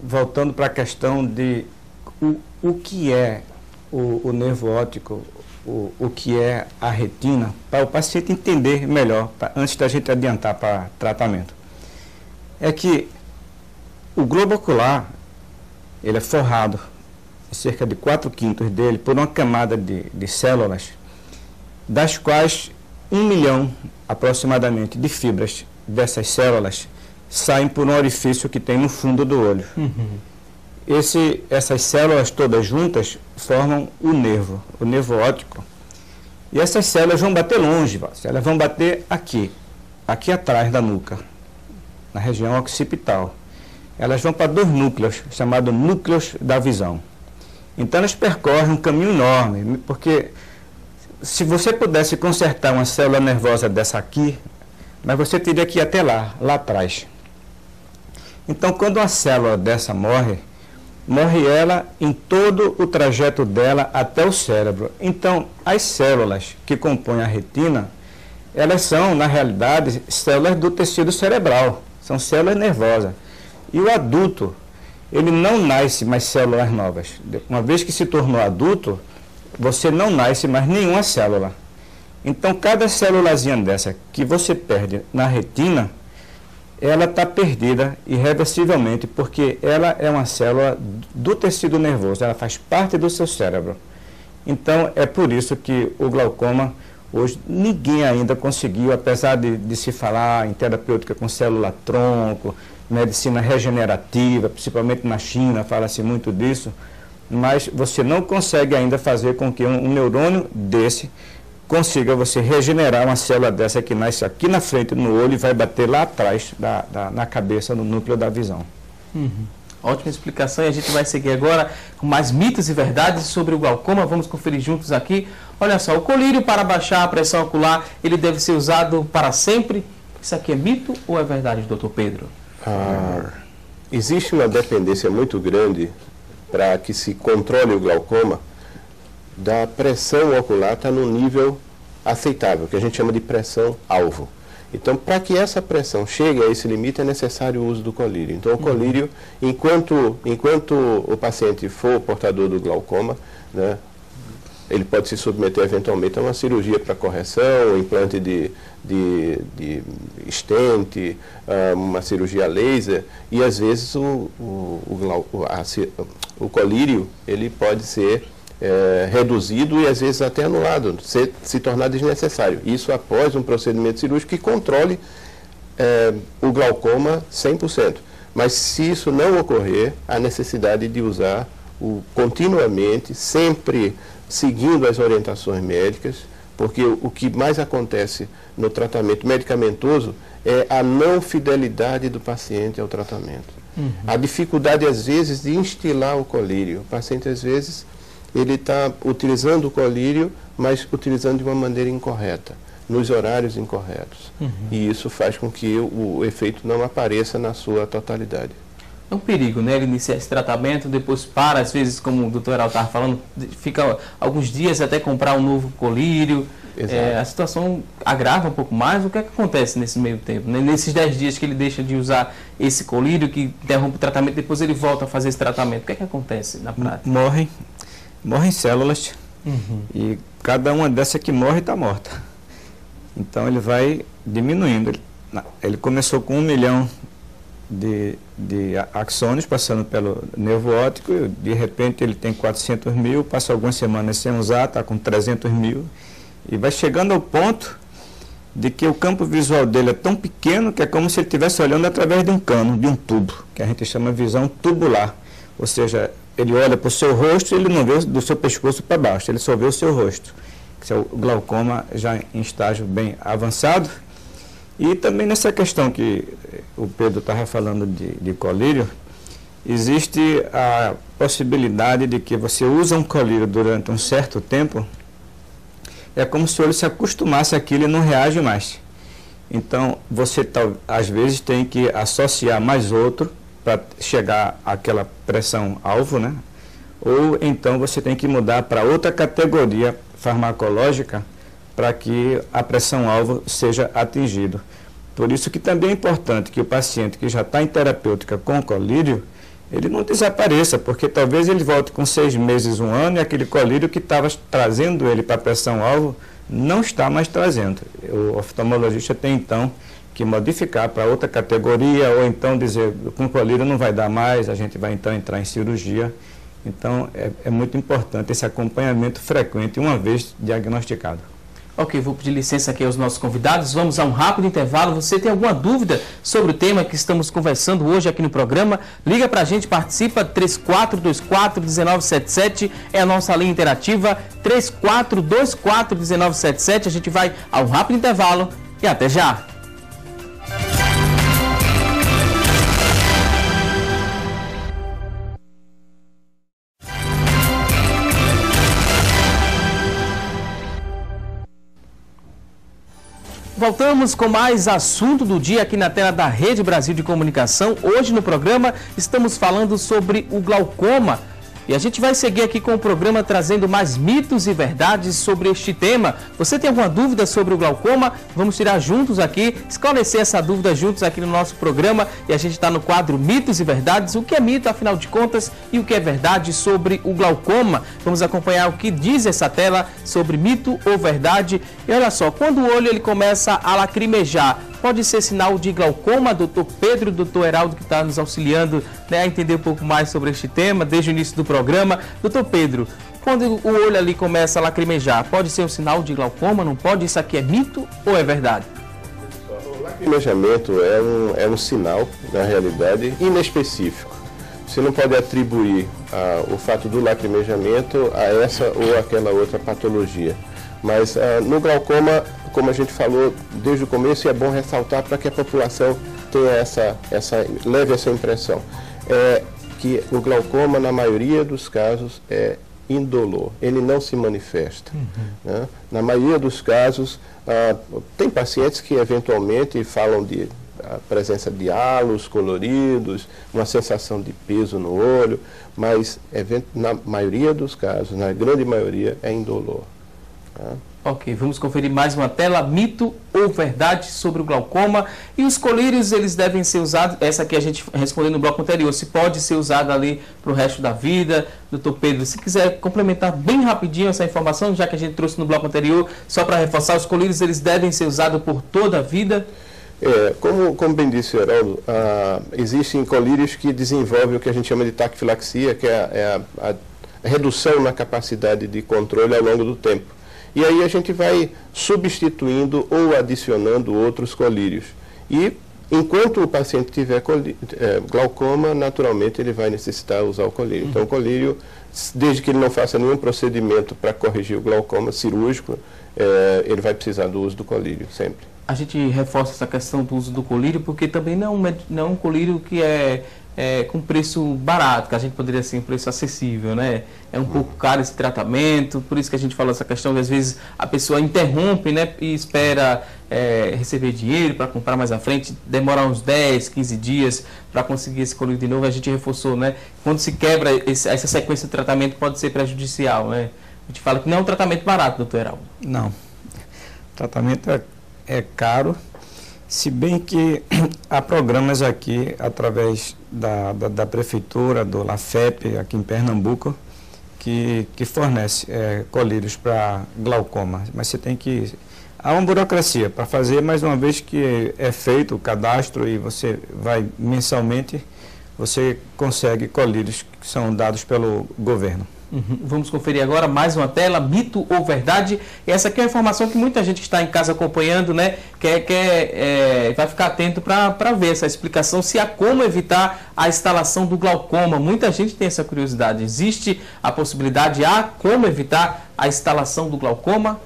Voltando para a questão de o que é o nervo óptico, o que é a retina, para o paciente entender melhor, antes da gente adiantar para tratamento. É que o globo ocular, ele é forrado, cerca de 4/5 dele, por uma camada de células, das quais 1 milhão aproximadamente de fibras dessas células saem por um orifício que tem no fundo do olho. Essas células todas juntas formam o nervo óptico. E essas células vão bater longe, elas vão bater aqui atrás da nuca, na região occipital. Elas vão para 2 núcleos, chamados núcleos da visão. Então elas percorrem um caminho enorme, porque se você pudesse consertar uma célula nervosa dessa aqui, mas você teria que ir até lá atrás. Então, quando uma célula dessa morre ela em todo o trajeto dela até o cérebro. Então, as células que compõem a retina, elas são, na realidade, células do tecido cerebral, são células nervosas. E o adulto, ele não nasce mais células novas. Uma vez que se tornou adulto, você não nasce mais nenhuma célula. Então, cada célulazinha dessa que você perde na retina, ela está perdida irreversivelmente, porque ela é uma célula do tecido nervoso, ela faz parte do seu cérebro. Então, é por isso que o glaucoma, hoje, ninguém ainda conseguiu, apesar de se falar em terapêutica com célula-tronco, medicina regenerativa, principalmente na China, fala-se muito disso, mas você não consegue ainda fazer com que um neurônio desse consiga você regenerar uma célula dessa que nasce aqui na frente, no olho, e vai bater lá atrás, na cabeça, no núcleo da visão. Ótima explicação, e a gente vai seguir agora com mais mitos e verdades sobre o glaucoma. Vamos conferir juntos aqui. Olha só, o colírio para baixar a pressão ocular, ele deve ser usado para sempre? Isso aqui é mito ou é verdade, doutor Pedro? existe uma dependência muito grande para que se controle o glaucoma da pressão ocular estar no nível aceitável, que a gente chama de pressão-alvo. Então, para que essa pressão chegue a esse limite, é necessário o uso do colírio. Então, o colírio, enquanto o paciente for portador do glaucoma, né, ele pode se submeter eventualmente a uma cirurgia para correção, implante de stent, uma cirurgia laser, e às vezes o colírio ele pode ser reduzido e às vezes até anulado, se tornar desnecessário. Isso após um procedimento cirúrgico que controle o glaucoma 100%. Mas se isso não ocorrer, há necessidade de usar continuamente, sempre seguindo as orientações médicas, porque o que mais acontece no tratamento medicamentoso é a não fidelidade do paciente ao tratamento. A dificuldade, às vezes, de instilar o colírio. O paciente, às vezes, ele está utilizando o colírio, mas utilizando de uma maneira incorreta, nos horários incorretos. E isso faz com que o efeito não apareça na sua totalidade. É um perigo, né? Ele iniciar esse tratamento, depois para, às vezes, como o doutor Heraldo estava falando, fica alguns dias até comprar um novo colírio. A situação agrava um pouco mais. O que é que acontece nesse meio tempo? Né? Nesses 10 dias que ele deixa de usar esse colírio, que interrompe o tratamento, depois ele volta a fazer esse tratamento. O que é que acontece na prática? Morrem células e cada uma dessas que morre está morta. Então ele vai diminuindo. Ele começou com 1 milhão de axônios passando pelo nervo óptico, e de repente ele tem 400 mil, passa algumas semanas sem usar, está com 300 mil, e vai chegando ao ponto de que o campo visual dele é tão pequeno que é como se ele estivesse olhando através de um cano, de um tubo, que a gente chama visão tubular. Ou seja, ele olha para o seu rosto e ele não vê do seu pescoço para baixo, ele só vê o seu rosto. Esse é o glaucoma já em estágio bem avançado. E também nessa questão que o Pedro estava falando de colírio, existe a possibilidade de que você usa um colírio durante um certo tempo, é como se o olho se acostumasse àquilo e não reage mais. Então, você às vezes tem que associar mais outro para chegar àquela pressão-alvo, né? Ou então você tem que mudar para outra categoria farmacológica para que a pressão-alvo seja atingida. Por isso que também é importante que o paciente que já está em terapêutica com colírio, ele não desapareça, porque talvez ele volte com 6 meses, 1 ano, e aquele colírio que estava trazendo ele para a pressão-alvo não está mais trazendo. O oftalmologista tem então que modificar para outra categoria, ou então dizer, com colírio não vai dar mais, a gente vai então entrar em cirurgia. Então é muito importante esse acompanhamento frequente, uma vez diagnosticado. Ok, vou pedir licença aqui aos nossos convidados. Vamos a um rápido intervalo. Você tem alguma dúvida sobre o tema que estamos conversando hoje aqui no programa? Liga para a gente, participa, 3424-1977 é a nossa linha interativa, 3424-1977. A gente vai a um rápido intervalo e até já! Voltamos com mais assunto do dia aqui na tela da Rede Brasil de Comunicação. Hoje no programa estamos falando sobre o glaucoma. E a gente vai seguir aqui com o programa trazendo mais mitos e verdades sobre este tema. Você tem alguma dúvida sobre o glaucoma? Vamos tirar juntos aqui, esclarecer essa dúvida juntos aqui no nosso programa. E a gente está no quadro Mitos e Verdades. O que é mito, afinal de contas, e o que é verdade sobre o glaucoma? Vamos acompanhar o que diz essa tela sobre mito ou verdade. E olha só, quando o olho ele começa a lacrimejar, pode ser sinal de glaucoma? Doutor Pedro, doutor Heraldo, que está nos auxiliando, né, a entender um pouco mais sobre este tema desde o início do programa. Doutor Pedro, quando o olho ali começa a lacrimejar, pode ser um sinal de glaucoma? Não pode? Isso aqui é mito ou é verdade? O lacrimejamento é um sinal, na realidade, inespecífico. Você não pode atribuir o fato do lacrimejamento a essa ou aquela outra patologia. Mas no glaucoma, como a gente falou desde o começo, e é bom ressaltar para que a população tenha leve essa impressão, é que o glaucoma, na maioria dos casos, é indolor, ele não se manifesta. Né? Na maioria dos casos, tem pacientes que eventualmente falam de a presença de halos coloridos, uma sensação de peso no olho, mas na maioria dos casos, na grande maioria, é indolor. Tá? Ok, vamos conferir mais uma tela, mito ou verdade sobre o glaucoma. E os colírios, eles devem ser usados, essa aqui a gente respondeu no bloco anterior, se pode ser usado ali para o resto da vida. Doutor Pedro, se quiser complementar bem rapidinho essa informação, já que a gente trouxe no bloco anterior, só para reforçar, os colírios, eles devem ser usados por toda a vida? Como bem disse o Heraldo, existem colírios que desenvolvem o que a gente chama de taquifilaxia, que é a redução na capacidade de controle ao longo do tempo. E aí a gente vai substituindo ou adicionando outros colírios. E enquanto o paciente tiver glaucoma, naturalmente ele vai necessitar usar o colírio. Então o colírio, desde que ele não faça nenhum procedimento para corrigir o glaucoma cirúrgico, ele vai precisar do uso do colírio sempre. A gente reforça essa questão do uso do colírio, porque também não é um colírio que é com preço barato, que a gente poderia ser um preço acessível, né? É um pouco caro esse tratamento, por isso que a gente fala essa questão que às vezes a pessoa interrompe, né, e espera receber dinheiro para comprar mais à frente, demora uns 10, 15 dias para conseguir esse colírio de novo. A gente reforçou, né? Quando se quebra essa sequência de tratamento pode ser prejudicial, né? A gente fala que não é um tratamento barato, doutor Heraldo. Não. O tratamento é caro. Se bem que há programas aqui, através da Prefeitura, do LAFEP, aqui em Pernambuco, que fornece colírios para glaucoma. Mas você tem que... Há uma burocracia para fazer, mas uma vez que é feito o cadastro e você vai mensalmente, você consegue colírios que são dados pelo governo. Vamos conferir agora mais uma tela, mito ou verdade. Essa aqui é uma informação que muita gente que está em casa acompanhando, né, vai ficar atento para ver essa explicação, se há como evitar a instalação do glaucoma. Muita gente tem essa curiosidade. Existe a possibilidade, há como evitar a instalação do glaucoma?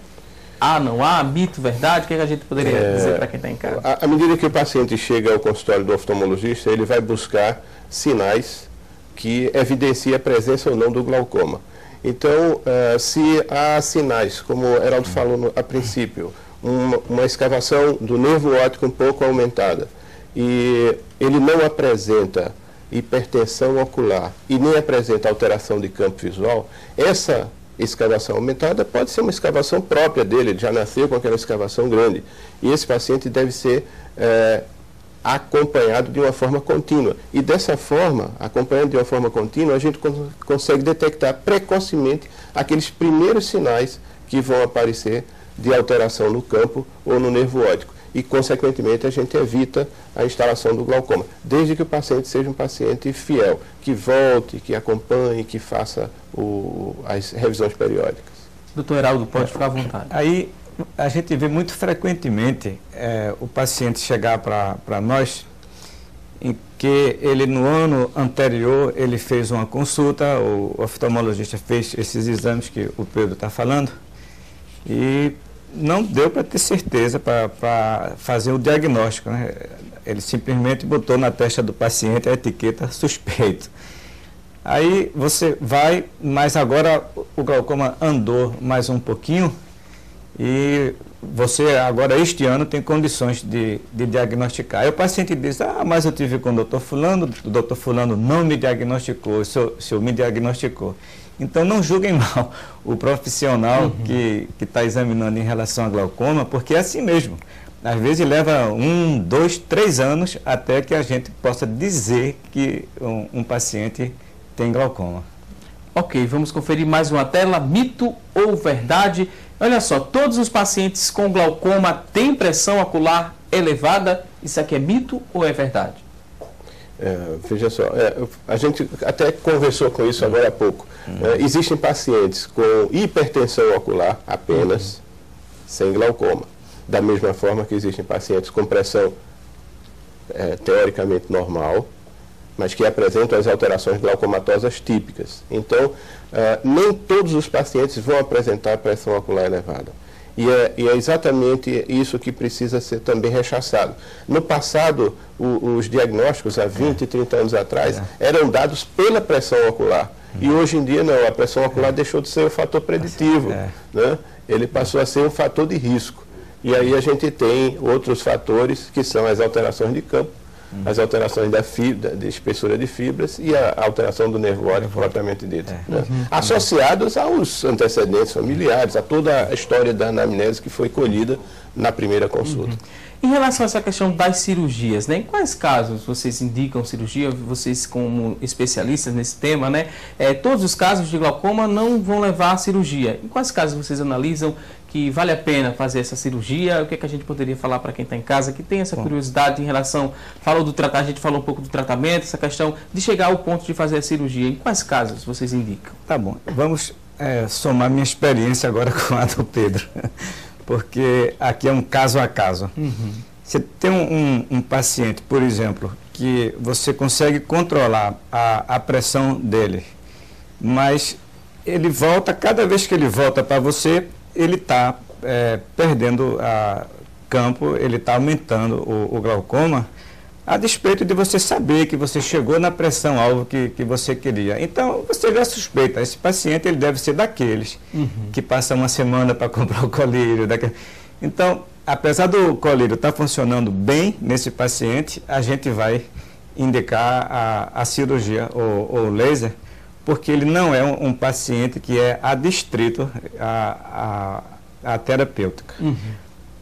Não há? Mito, verdade? O que a gente poderia dizer para quem está em casa? À medida que o paciente chega ao consultório do oftalmologista, ele vai buscar sinais que evidencia a presença ou não do glaucoma. Então, se há sinais, como o Heraldo falou a princípio, uma escavação do nervo óptico um pouco aumentada, e ele não apresenta hipertensão ocular e nem apresenta alteração de campo visual, essa escavação aumentada pode ser uma escavação própria dele, ele já nasceu com aquela escavação grande. E esse paciente deve ser acompanhado de uma forma contínua. E dessa forma, acompanhando de uma forma contínua, a gente consegue detectar precocemente aqueles primeiros sinais que vão aparecer de alteração no campo ou no nervo óptico. E, consequentemente, a gente evita a instalação do glaucoma, desde que o paciente seja um paciente fiel, que volte, que acompanhe, que faça as revisões periódicas. Doutor Heraldo, pode ficar à vontade. Aí, a gente vê muito frequentemente o paciente chegar para nós em que ele no ano anterior ele fez uma consulta, o oftalmologista fez esses exames que o Pedro está falando e não deu para ter certeza para fazer o diagnóstico, né? Ele simplesmente botou na testa do paciente a etiqueta suspeito. Aí você vai, mas agora o glaucoma andou mais um pouquinho e você agora este ano tem condições de diagnosticar. Aí o paciente diz, mas eu tive com o doutor fulano não me diagnosticou, o senhor me diagnosticou. Então não julguem mal o profissional que está examinando em relação a glaucoma, porque é assim mesmo. Às vezes leva 1, 2, 3 anos até que a gente possa dizer que um paciente tem glaucoma. Ok, vamos conferir mais uma tela, mito ou verdade. Olha só, todos os pacientes com glaucoma têm pressão ocular elevada. Isso aqui é mito ou é verdade? Veja só, a gente até conversou com isso agora há pouco. Existem pacientes com hipertensão ocular apenas, sem glaucoma. Da mesma forma que existem pacientes com pressão teoricamente normal, mas que apresentam as alterações glaucomatosas típicas. Então, nem todos os pacientes vão apresentar pressão ocular elevada. E é exatamente isso que precisa ser também rechaçado. No passado, os diagnósticos, há 20, 30 anos atrás, eram dados pela pressão ocular. E hoje em dia, não, a pressão ocular deixou de ser um fator preditivo. Né? Ele passou a ser um fator de risco. E aí a gente tem outros fatores que são as alterações de campo, as alterações de espessura de fibras e a alteração do nervo óptico propriamente dito, né? Associados aos antecedentes familiares, a toda a história da anamnese que foi colhida na primeira consulta. Em relação a essa questão das cirurgias, né? Em quais casos vocês indicam cirurgia, vocês como especialistas nesse tema, né? Todos os casos de glaucoma não vão levar à cirurgia. Em quais casos vocês analisam que vale a pena fazer essa cirurgia? O que é que a gente poderia falar para quem está em casa, que tem essa curiosidade em relação, a gente falou um pouco do tratamento, essa questão de chegar ao ponto de fazer a cirurgia. Em quais casos vocês indicam? Tá bom, vamos somar minha experiência agora com a do Pedro, porque aqui é um caso a caso. Você tem um paciente, por exemplo, que você consegue controlar a pressão dele, mas ele volta, cada vez que ele volta para você, ele está perdendo campo, ele está aumentando o glaucoma, a despeito de você saber que você chegou na pressão-alvo que você queria. Então, você já suspeita, esse paciente ele deve ser daqueles que passa uma semana para comprar o colírio. Então, apesar do colírio estar funcionando bem nesse paciente, a gente vai indicar a cirurgia, o laser, porque ele não é um paciente que é adstrito à terapêutica.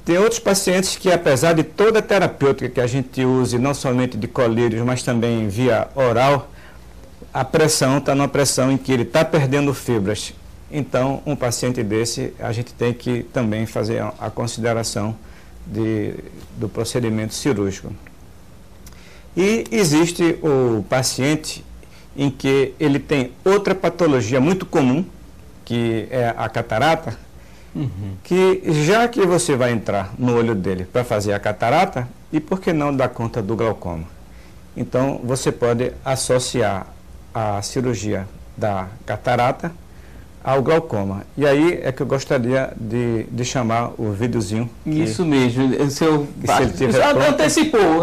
Tem outros pacientes que, apesar de toda a terapêutica que a gente use, não somente de colírios, mas também via oral, a pressão está numa pressão em que ele está perdendo fibras. Então, um paciente desse, a gente tem que também fazer a consideração do procedimento cirúrgico. E existe o paciente em que ele tem outra patologia muito comum, que é a catarata, que já que você vai entrar no olho dele para fazer a catarata, e por que não dar conta do glaucoma? Então, você pode associar a cirurgia da catarata ao glaucoma. E aí é que eu gostaria de chamar o videozinho. Isso mesmo.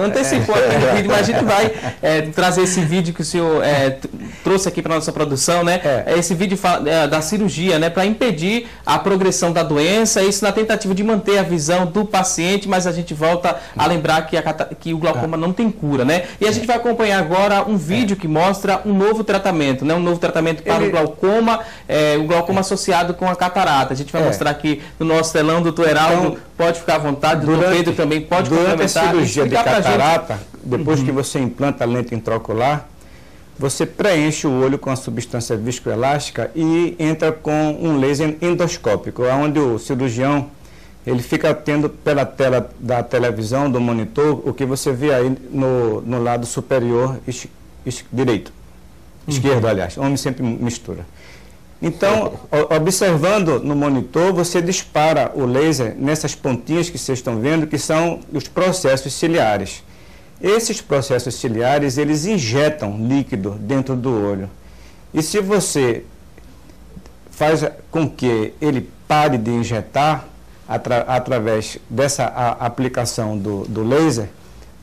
Antecipou aquele vídeo, mas a gente vai trazer esse vídeo que o senhor trouxe aqui para a nossa produção, né? Esse vídeo da cirurgia, né? Para impedir a progressão da doença, isso na tentativa de manter a visão do paciente, mas a gente volta a lembrar que o glaucoma não tem cura, né? E a gente vai acompanhar agora um vídeo que mostra um novo tratamento, né? Um novo tratamento para o glaucoma, o glaucoma associado com a catarata. A gente vai mostrar aqui no nosso telão, doutor Heraldo, então, pode ficar à vontade, doutor Pedro também pode complementar. Durante a cirurgia de catarata, depois que você implanta a lente intraocular, você preenche o olho com a substância viscoelástica e entra com um laser endoscópico, onde o cirurgião ele fica tendo pela tela da televisão, do monitor, o que você vê aí no lado superior direito. Esquerdo, aliás. O homem sempre mistura. Então, observando no monitor, você dispara o laser nessas pontinhas que vocês estão vendo, que são os processos ciliares. Esses processos ciliares, eles injetam líquido dentro do olho. E se você faz com que ele pare de injetar, através dessa aplicação do laser,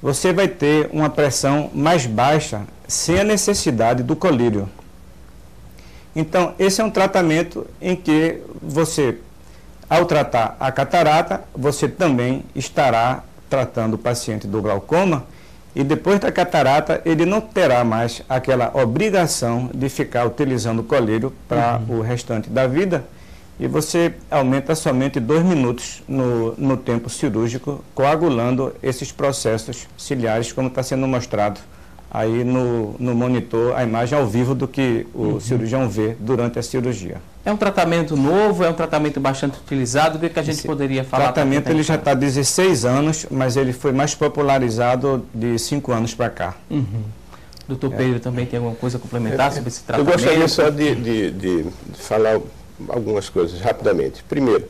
você vai ter uma pressão mais baixa, sem a necessidade do colírio. Então, esse é um tratamento em que você, ao tratar a catarata, você também estará tratando o paciente do glaucoma, e depois da catarata, ele não terá mais aquela obrigação de ficar utilizando o colírio para o restante da vida, e você aumenta somente 2 minutos no tempo cirúrgico, coagulando esses processos ciliares, como está sendo mostrado aí no monitor, a imagem ao vivo do que o cirurgião vê durante a cirurgia. É um tratamento novo, é um tratamento bastante utilizado, o que a gente poderia falar? O tratamento ele já está há 16 anos, mas ele foi mais popularizado de 5 anos para cá. Doutor Pedro também tem alguma coisa a complementar sobre esse tratamento? Eu gostaria só de falar algumas coisas rapidamente. Primeiro,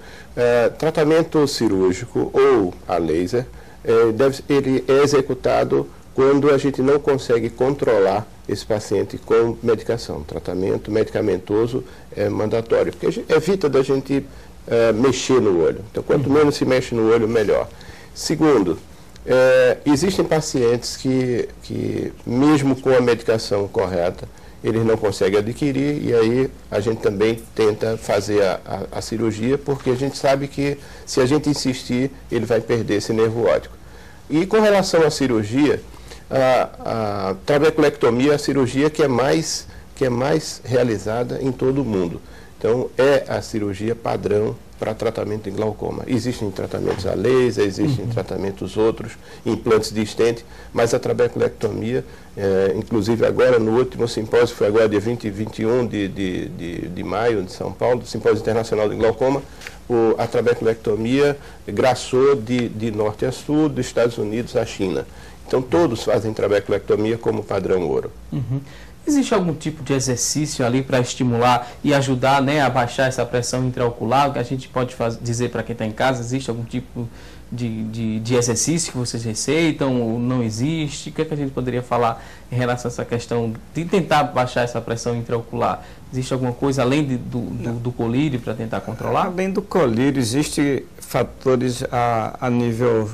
tratamento cirúrgico ou a laser, ele é executado quando a gente não consegue controlar esse paciente com medicação. Tratamento medicamentoso é mandatório, porque a gente evita da gente mexer no olho. Então, quanto menos se mexe no olho, melhor. Segundo, existem pacientes que, mesmo com a medicação correta, eles não conseguem adquirir, e aí a gente também tenta fazer a cirurgia, porque a gente sabe que se a gente insistir, ele vai perder esse nervo óptico. E com relação à cirurgia, a trabeculectomia é a cirurgia que é mais realizada em todo o mundo. Então, é a cirurgia padrão para tratamento de glaucoma. Existem tratamentos a laser, existem tratamentos outros, implantes de stent, mas a trabeculectomia, inclusive agora no último simpósio, foi agora dia 20 e 21 de maio, de São Paulo, do Simpósio Internacional de Glaucoma, a trabeculectomia graçou de norte a sul, dos Estados Unidos à China. Então, todos fazem trabeculectomia como padrão ouro. Existe algum tipo de exercício ali para estimular e ajudar, né, a baixar essa pressão intraocular? O que a gente pode dizer para quem está em casa? Existe algum tipo de exercício que vocês receitam ou não existe? O que é que a gente poderia falar em relação a essa questão de tentar baixar essa pressão intraocular? Existe alguma coisa além do colírio para tentar controlar? Além do colírio, existem fatores a nível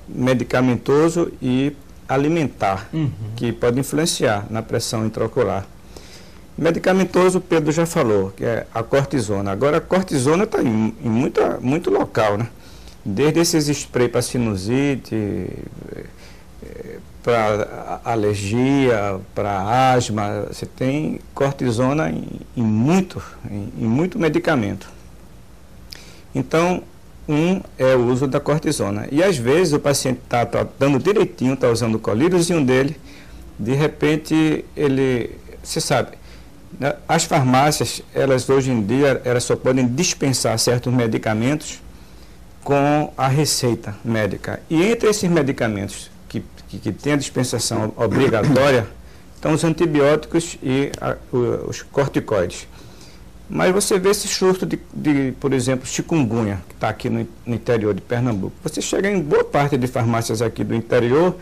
medicamentoso e alimentar, que pode influenciar na pressão intraocular. Medicamentoso, o Pedro já falou, que é a cortisona. Agora, a cortisona está em muito local, né? Desde esses spray para sinusite, para alergia, para asma, você tem cortisona em muito medicamento. Então, é o uso da cortisona. E às vezes o paciente está tratando direitinho, está usando o colíriozinho dele, de repente você sabe, né, as farmácias, elas hoje em dia, elas só podem dispensar certos medicamentos com a receita médica. E entre esses medicamentos que tem a dispensação obrigatória, estão os antibióticos e os corticoides. Mas você vê esse surto por exemplo, chikungunya, que está aqui no interior de Pernambuco. Você chega em boa parte de farmácias aqui do interior,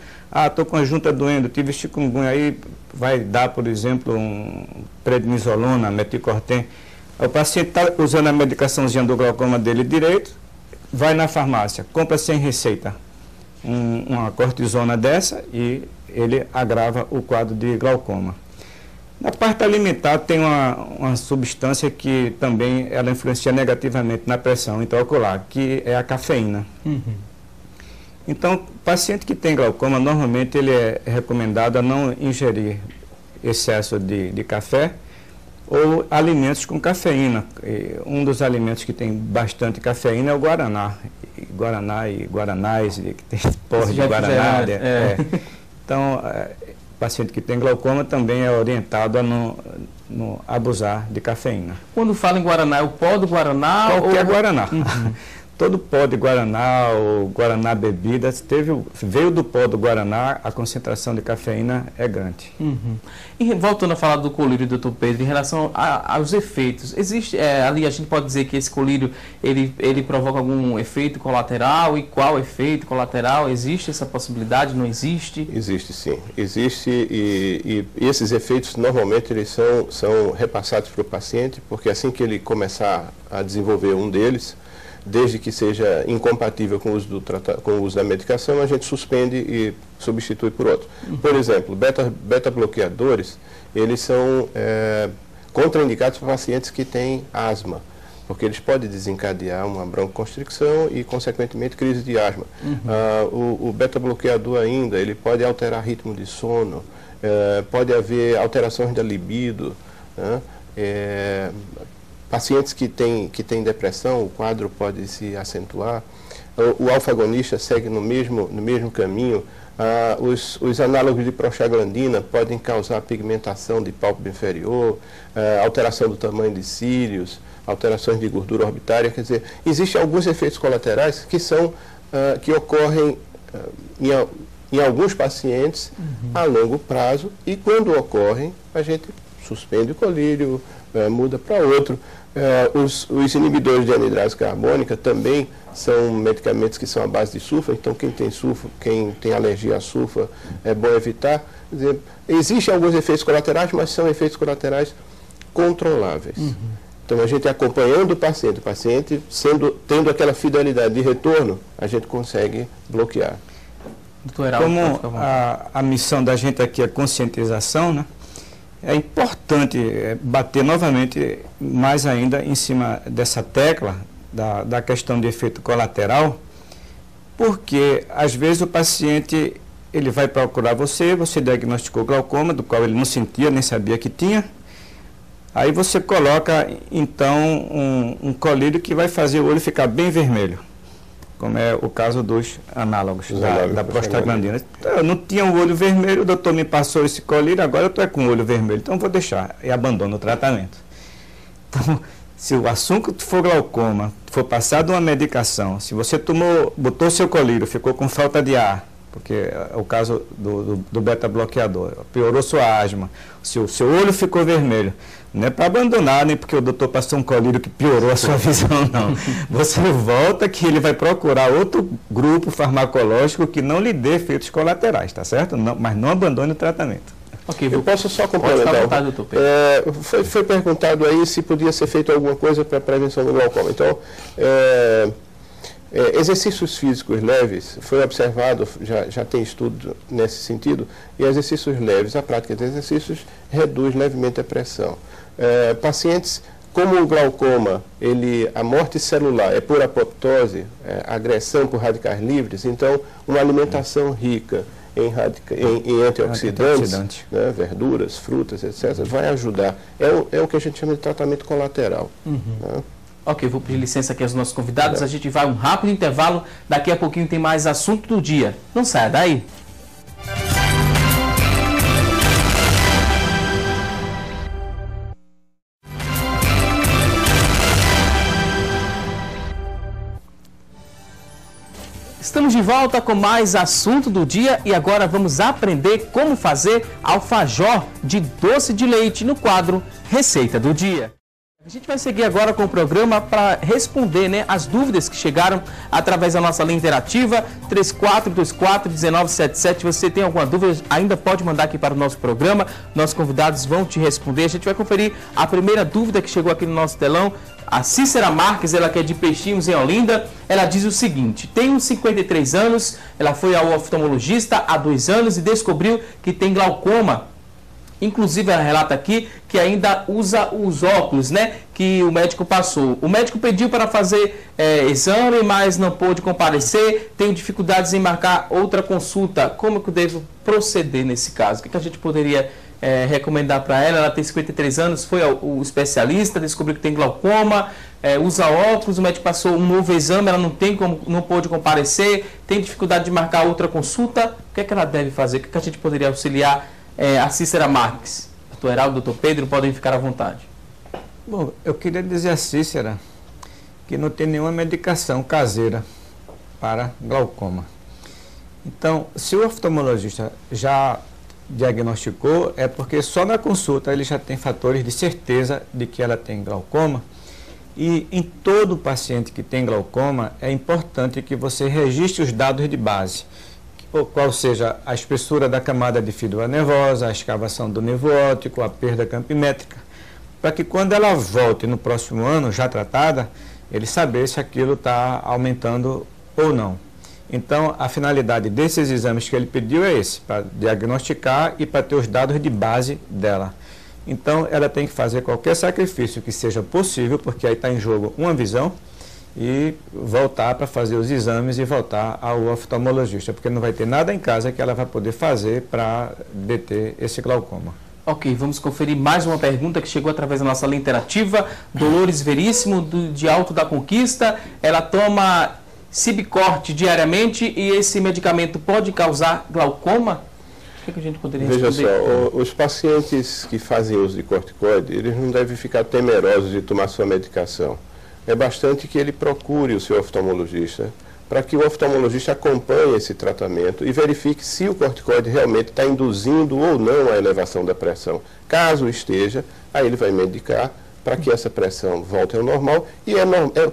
estou com a junta doendo, tive chikungunya, aí vai dar, por exemplo, um prednisolona, meticorten. O paciente está usando a medicaçãozinha do glaucoma dele direito, vai na farmácia, compra sem receita uma cortisona dessa e ele agrava o quadro de glaucoma. Na parte alimentar tem uma substância que também ela influencia negativamente na pressão intraocular, que é a cafeína. Então, o paciente que tem glaucoma, normalmente ele é recomendado a não ingerir excesso de café ou alimentos com cafeína. Um dos alimentos que tem bastante cafeína é o guaraná. Guaraná e guaranás, que tem porra de guaraná. Então, paciente que tem glaucoma também é orientado a não abusar de cafeína. Quando fala em guaraná, é o pó do guaraná? Qualquer guaraná. Todo pó de guaraná ou guaraná bebida, veio do pó do guaraná, a concentração de cafeína é grande. E voltando a falar do colírio, doutor Pedro, em relação aos efeitos, existe ali a gente pode dizer que esse colírio ele provoca algum efeito colateral? E qual efeito colateral? Existe essa possibilidade? Não existe? Existe sim, existe e esses efeitos normalmente eles são repassados para o paciente, porque assim que ele começar a desenvolver um deles, desde que seja incompatível com o uso da medicação, a gente suspende e substitui por outro. Por exemplo, beta-bloqueadores, eles são contraindicados para pacientes que têm asma, porque eles podem desencadear uma broncoconstricção e, consequentemente, crise de asma. O beta-bloqueador ainda, ele pode alterar ritmo de sono, pode haver alterações da libido, né? Pacientes que têm depressão, o quadro pode se acentuar. O alfa-agonista segue no mesmo caminho. Os análogos de prostaglandina podem causar pigmentação de pálpebra inferior, alteração do tamanho de cílios, alterações de gordura orbitária. Quer dizer, existem alguns efeitos colaterais que ocorrem em alguns pacientes a longo prazo, e quando ocorrem, a gente suspende o colírio, muda para outro. Os inibidores de anidrase carbônica também são medicamentos que são à base de sulfa, então quem tem alergia a sulfa é bom evitar. Quer dizer, existem alguns efeitos colaterais, mas são efeitos colaterais controláveis. Então, a gente acompanhando o paciente tendo aquela fidelidade de retorno, a gente consegue bloquear. Como a missão da gente aqui é conscientização, né? É importante bater novamente, mais ainda, em cima dessa tecla da questão de efeito colateral, porque às vezes o paciente ele vai procurar você diagnosticou glaucoma, do qual ele não sentia, nem sabia que tinha. Aí você coloca, então, um colírio que vai fazer o olho ficar bem vermelho, como é o caso dos análogos da prostaglandina. Eu não tinha o olho vermelho, o doutor me passou esse colírio, agora eu estou com o olho vermelho, então vou deixar e abandono o tratamento. Então, se o assunto for glaucoma, for passado uma medicação, se você botou seu colírio, ficou com falta de ar, porque é o caso do beta-bloqueador, piorou sua asma, se o seu olho ficou vermelho, não é para abandonar, nem porque o doutor passou um colírio que piorou a sua visão, não. Você volta que ele vai procurar outro grupo farmacológico que não lhe dê efeitos colaterais, tá certo? Não, mas não abandone o tratamento. Okay, eu posso só complementar? Foi perguntado aí se podia ser feito alguma coisa para a prevenção do glaucoma. Então, exercícios físicos leves, foi observado, já tem estudo nesse sentido, e exercícios leves, a prática de exercícios reduz levemente a pressão. Pacientes, como o glaucoma, a morte celular é por apoptose, agressão por radicais livres, então uma alimentação rica em antioxidantes, né, verduras, frutas, etc., vai ajudar. É o que a gente chama de tratamento colateral. Uhum. Né? Ok, vou pedir licença aqui aos nossos convidados. A gente vai um rápido intervalo. Daqui a pouquinho tem mais assunto do dia. Não saia daí. Estamos de volta com mais assunto do dia e agora vamos aprender como fazer alfajor de doce de leite no quadro Receita do Dia. A gente vai seguir agora com o programa para responder, né, as dúvidas que chegaram através da nossa linha interativa 3424-1977. Você tem alguma dúvida, ainda pode mandar aqui para o nosso programa. Nossos convidados vão te responder. A gente vai conferir a primeira dúvida que chegou aqui no nosso telão. A Cícera Marques, ela que é de Peixinhos, em Olinda, ela diz o seguinte: tenho 53 anos, ela foi ao oftalmologista há 2 anos e descobriu que tem glaucoma. Inclusive, ela relata aqui que ainda usa os óculos, né, que o médico passou. O médico pediu para fazer exame, mas não pôde comparecer. Tenho dificuldades em marcar outra consulta. Como que eu devo proceder nesse caso? O que a gente poderia recomendar para ela? Ela tem 53 anos, foi ao especialista, descobriu que tem glaucoma, usa óculos, o médico passou um novo exame, ela não pôde comparecer, tem dificuldade de marcar outra consulta. O que ela deve fazer? O que a gente poderia auxiliar a Cícera Marques? Doutor Heraldo, doutor Pedro, podem ficar à vontade. Bom, eu queria dizer a Cícera que não tem nenhuma medicação caseira para glaucoma. Então, se o oftalmologista já diagnosticou, é porque só na consulta ele já tem fatores de certeza de que ela tem glaucoma. E em todo paciente que tem glaucoma, é importante que você registre os dados de base, qual seja a espessura da camada de fíbula nervosa, a escavação do nervo óptico, a perda campimétrica, para que quando ela volte no próximo ano, já tratada, ele saber se aquilo está aumentando ou não. Então, a finalidade desses exames que ele pediu é esse, para diagnosticar e para ter os dados de base dela. Então, ela tem que fazer qualquer sacrifício que seja possível, porque aí está em jogo uma visão, e voltar para fazer os exames e voltar ao oftalmologista, porque não vai ter nada em casa que ela vai poder fazer para deter esse glaucoma. Ok, vamos conferir mais uma pergunta que chegou através da nossa linha interativa. Dolores Veríssimo, de Alto da Conquista. Ela toma Sibcorte diariamente e esse medicamento pode causar glaucoma? O que a gente poderia responder? Veja só, os pacientes que fazem uso de corticoide, eles não devem ficar temerosos de tomar sua medicação. É bastante que ele procure o seu oftalmologista, para que o oftalmologista acompanhe esse tratamento e verifique se o corticoide realmente está induzindo ou não a elevação da pressão. Caso esteja, aí ele vai medicar para que essa pressão volte ao normal, e é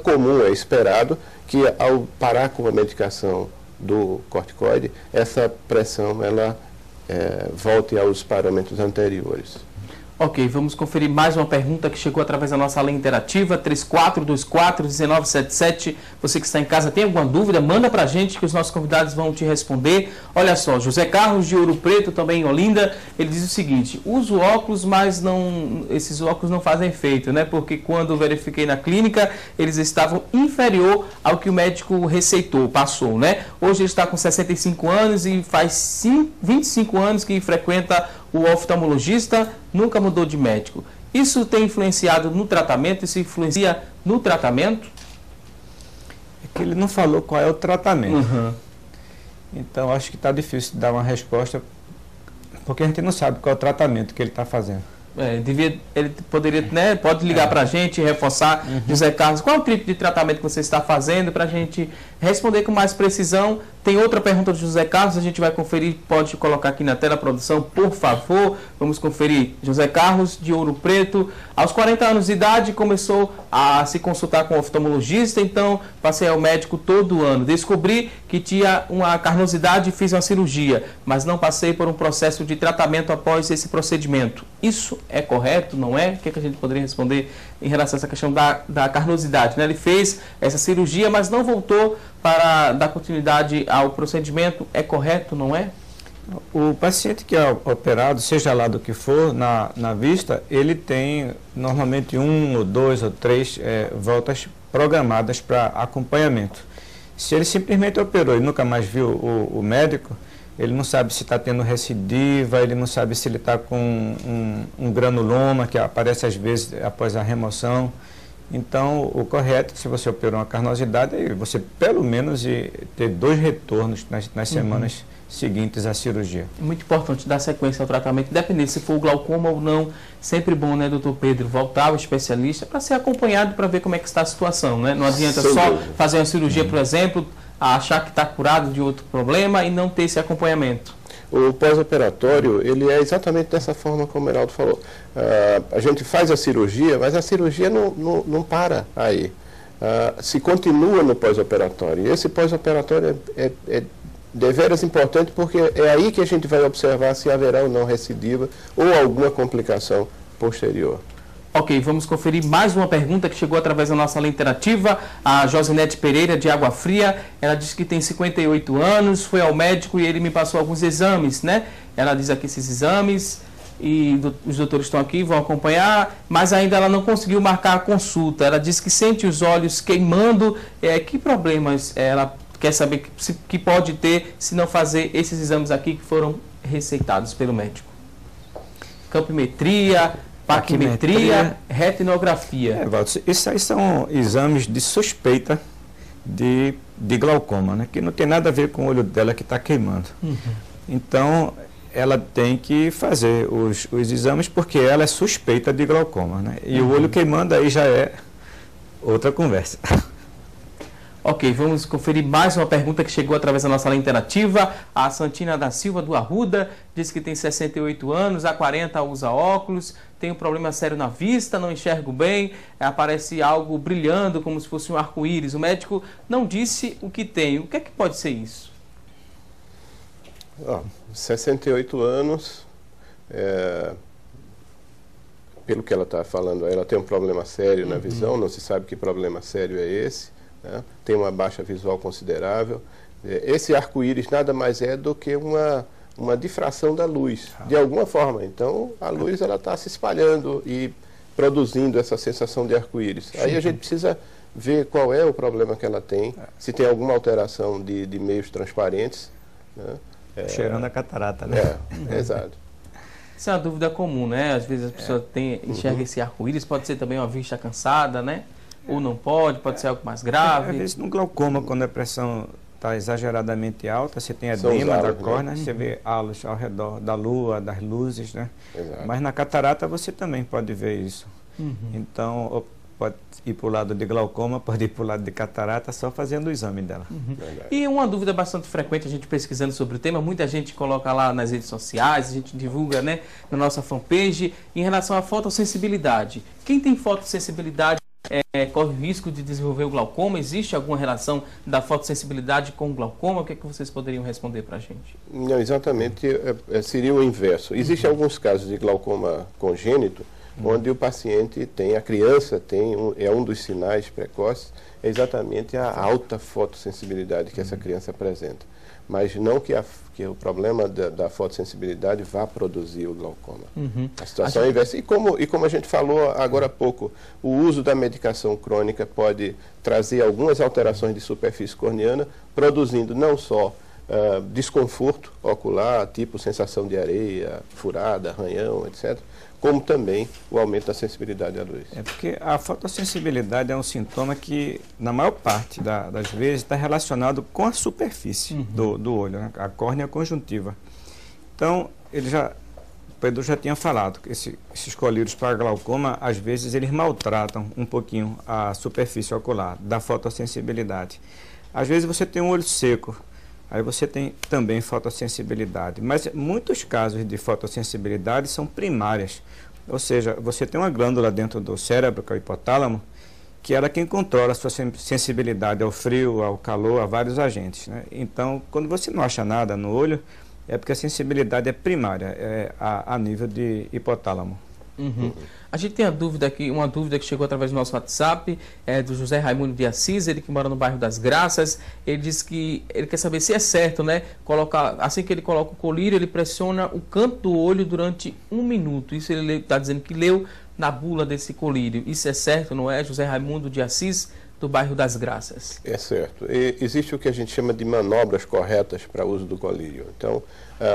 comum, é esperado, que ao parar com a medicação do corticoide, essa pressão ela volte aos parâmetros anteriores. Ok, vamos conferir mais uma pergunta que chegou através da nossa linha interativa, 3424-1977. Você que está em casa, tem alguma dúvida? Manda para a gente que os nossos convidados vão te responder. Olha só, José Carlos de Ouro Preto, também em Olinda, ele diz o seguinte: uso óculos, mas esses óculos não fazem efeito, né? Porque quando verifiquei na clínica, eles estavam inferior ao que o médico receitou, passou, né? Hoje ele está com 65 anos e faz 25 anos que frequenta o oftalmologista, nunca mudou de médico. Isso tem influenciado no tratamento? Isso influencia no tratamento? É que ele não falou qual é o tratamento. Uhum. Então, acho que está difícil de dar uma resposta, porque a gente não sabe qual é o tratamento que ele está fazendo. Ele poderia, né, pode ligar para a gente e reforçar, José Carlos, qual é o tipo de tratamento que você está fazendo, para a gente responder com mais precisão. Tem outra pergunta do José Carlos, a gente vai conferir, pode colocar aqui na tela, produção, por favor. Vamos conferir. José Carlos, de Ouro Preto, aos 40 anos de idade, começou a se consultar com o oftalmologista, então passei ao médico todo ano. Descobri que tinha uma carnosidade e fiz uma cirurgia, mas não passei por um processo de tratamento após esse procedimento. Isso é correto, não é? O que a gente poderia responder em relação a essa questão da carnosidade, né? Ele fez essa cirurgia, mas não voltou para dar continuidade ao procedimento. É correto, não é? O paciente que é operado, seja lá do que for, na vista, ele tem normalmente 1 ou 2 ou 3 voltas programadas para acompanhamento. Se ele simplesmente operou e nunca mais viu o médico, ele não sabe se está tendo recidiva, ele não sabe se ele está com um granuloma, que aparece às vezes após a remoção. Então, o correto, se você operou uma carnosidade, é você pelo menos ter 2 retornos nas semanas seguintes à cirurgia. É muito importante dar sequência ao tratamento, independente se for o glaucoma ou não. Sempre bom, né, doutor Pedro, voltar ao especialista para ser acompanhado, para ver como é que está a situação, né? Não adianta só fazer uma cirurgia, por exemplo, achar que está curado de outro problema e não ter esse acompanhamento. O pós-operatório, ele é exatamente dessa forma como o Heraldo falou. A gente faz a cirurgia, mas a cirurgia não para aí. Se continua no pós-operatório. E esse pós-operatório é deveras importante, porque é aí que a gente vai observar se haverá ou não recidiva ou alguma complicação posterior. Ok, vamos conferir mais uma pergunta que chegou através da nossa linha interativa. A Josinete Pereira, de Água Fria, ela diz que tem 58 anos, foi ao médico e ele me passou alguns exames, né? Ela diz aqui esses exames e os doutores estão aqui, vão acompanhar, mas ainda ela não conseguiu marcar a consulta. Ela diz que sente os olhos queimando. Que problemas ela quer saber que pode ter se não fazer esses exames aqui que foram receitados pelo médico? Campimetria, paquimetria, retinografia. Walter, esses aí são exames de suspeita de glaucoma, né? Que não tem nada a ver com o olho dela que está queimando. Então, ela tem que fazer os exames porque ela é suspeita de glaucoma, né? E o olho queimando aí já é outra conversa. Ok, vamos conferir mais uma pergunta que chegou através da nossa linha interativa. A Santina da Silva, do Arruda, diz que tem 68 anos, há 40 usa óculos, tem um problema sério na vista, não enxergo bem, aparece algo brilhando como se fosse um arco-íris. O médico não disse o que tem. O que é que pode ser isso? 68 anos, pelo que ela está falando, ela tem um problema sério na visão, não se sabe que problema sério é esse. Tem uma baixa visual considerável. Esse arco-íris nada mais é do que uma difração da luz, de alguma forma. Então, a luz está se espalhando e produzindo essa sensação de arco-íris. Aí a gente precisa ver qual é o problema que ela tem, se tem alguma alteração de meios transparentes. Né? Cheirando a catarata, né? Exato. Isso é uma dúvida comum, né? Às vezes a pessoa enxerga esse arco-íris, pode ser também uma vista cansada, né? Ou não pode ser algo mais grave. Às vezes no glaucoma, quando a pressão está exageradamente alta, você tem edema da córnea, você vê halos ao redor da lua, das luzes, né? Exato. Mas na catarata você também pode ver isso. Então, pode ir para o lado de glaucoma, pode ir para o lado de catarata, só fazendo o exame dela. E uma dúvida bastante frequente, a gente pesquisando sobre o tema, muita gente coloca lá nas redes sociais, a gente divulga, né, na nossa fanpage, em relação à fotossensibilidade. Quem tem fotossensibilidade corre o risco de desenvolver o glaucoma? Existe alguma relação da fotossensibilidade com o glaucoma? O que é que vocês poderiam responder para a gente? Não, exatamente, seria o inverso. Existem alguns casos de glaucoma congênito, onde o paciente tem, a criança tem, é um dos sinais precoces, é exatamente a alta fotossensibilidade que essa criança apresenta. Mas não que o problema da fotossensibilidade vá produzir o glaucoma. A situação é inversa. E como a gente falou agora há pouco, o uso da medicação crônica pode trazer algumas alterações de superfície corneana, produzindo não só desconforto ocular, tipo sensação de areia, furada, arranhão, etc., como também o aumento da sensibilidade à luz. É porque a fotossensibilidade é um sintoma que, na maior parte das vezes, está relacionado com a superfície do olho, né? A córnea conjuntiva. Então, o Pedro já tinha falado que esses colírios para glaucoma, às vezes, eles maltratam um pouquinho a superfície ocular da fotossensibilidade. Às vezes você tem um olho seco, aí você tem também fotossensibilidade, mas muitos casos de fotossensibilidade são primárias, ou seja, você tem uma glândula dentro do cérebro, que é o hipotálamo, que ela é quem controla a sua sensibilidade ao frio, ao calor, a vários agentes, né? Então, quando você não acha nada no olho, é porque a sensibilidade é primária, é a nível de hipotálamo. A gente tem uma dúvida que chegou através do nosso WhatsApp, do José Raimundo de Assis, ele que mora no bairro das Graças. Ele diz que ele quer saber se é certo, né? Assim que ele coloca o colírio, ele pressiona o canto do olho durante 1 minuto. Isso ele está dizendo que leu na bula desse colírio. Isso é certo, não é? José Raimundo de Assis, do bairro das Graças. É certo. Existe o que a gente chama de manobras corretas para o uso do colírio. Então,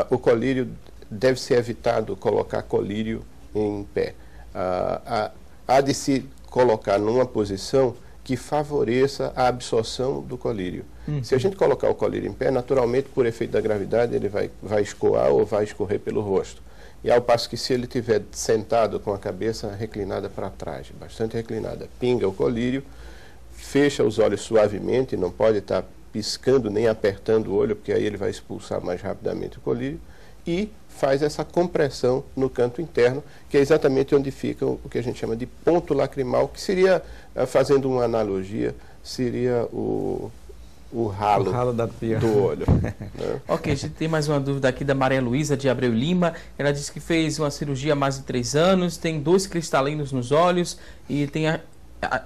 o colírio deve ser evitado colocar colírio em pé. Há de se colocar numa posição que favoreça a absorção do colírio. Se a gente colocar o colírio em pé, naturalmente, por efeito da gravidade, ele vai escoar ou vai escorrer pelo rosto. E ao passo que se ele estiver sentado com a cabeça reclinada para trás, bastante reclinada, pinga o colírio, fecha os olhos suavemente, não pode estar piscando nem apertando o olho, porque aí ele vai expulsar mais rapidamente o colírio, e faz essa compressão no canto interno, que é exatamente onde fica o que a gente chama de ponto lacrimal, que seria, fazendo uma analogia, seria o ralo da pia do olho. Né? Ok, a gente tem mais uma dúvida aqui da Maria Luísa de Abreu Lima. Ela disse que fez uma cirurgia há mais de 3 anos, tem 2 cristalinos nos olhos e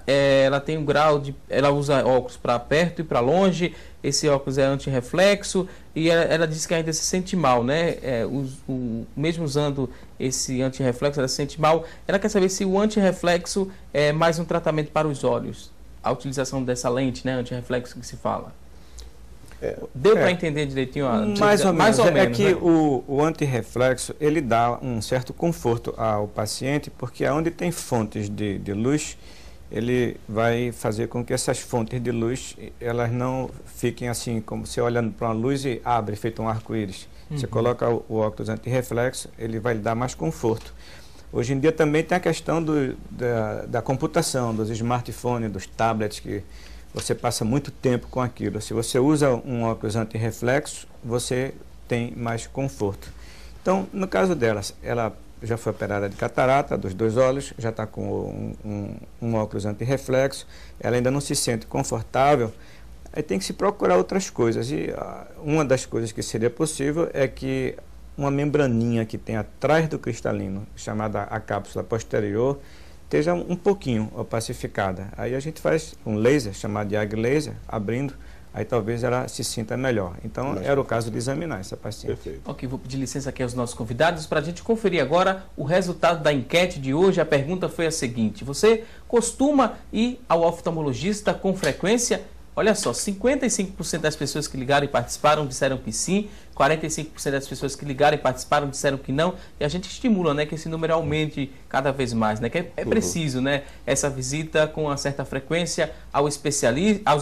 ela tem um grau de... Ela usa óculos para perto e para longe, esse óculos é anti-reflexo e ela disse que ainda se sente mal, né? Mesmo usando esse anti-reflexo, ela se sente mal. Ela quer saber se o anti-reflexo é mais um tratamento para os olhos, a utilização dessa lente, né, anti-reflexo que se fala. Deu para entender direitinho? Mais ou menos. É que né? o anti-reflexo, ele dá um certo conforto ao paciente, porque onde tem fontes de luz, ele vai fazer com que essas fontes de luz, elas não fiquem assim, como você olhando para uma luz e abre, feito um arco-íris. Você coloca o óculos anti-reflexo, ele vai lhe dar mais conforto. Hoje em dia também tem a questão da computação, dos smartphones, dos tablets, que você passa muito tempo com aquilo. Se você usa um óculos anti-reflexo, você tem mais conforto. Então, no caso delas, ela já foi operada de catarata dos 2 olhos, já está com um óculos anti-reflexo, ela ainda não se sente confortável, aí tem que se procurar outras coisas. E uma das coisas que seria possível é que uma membraninha que tem atrás do cristalino, chamada a cápsula posterior, esteja um pouquinho opacificada. Aí a gente faz um laser, chamado de AG laser, abrindo, aí talvez ela se sinta melhor. Então, era o caso de examinar essa paciente. Perfeito. Ok, vou pedir licença aqui aos nossos convidados para a gente conferir agora o resultado da enquete de hoje. A pergunta foi a seguinte: você costuma ir ao oftalmologista com frequência? Olha só, 55% das pessoas que ligaram e participaram disseram que sim, 45% das pessoas que ligaram e participaram disseram que não, e a gente estimula, né, que esse número aumente cada vez mais, né, que é preciso, né, essa visita com uma certa frequência aos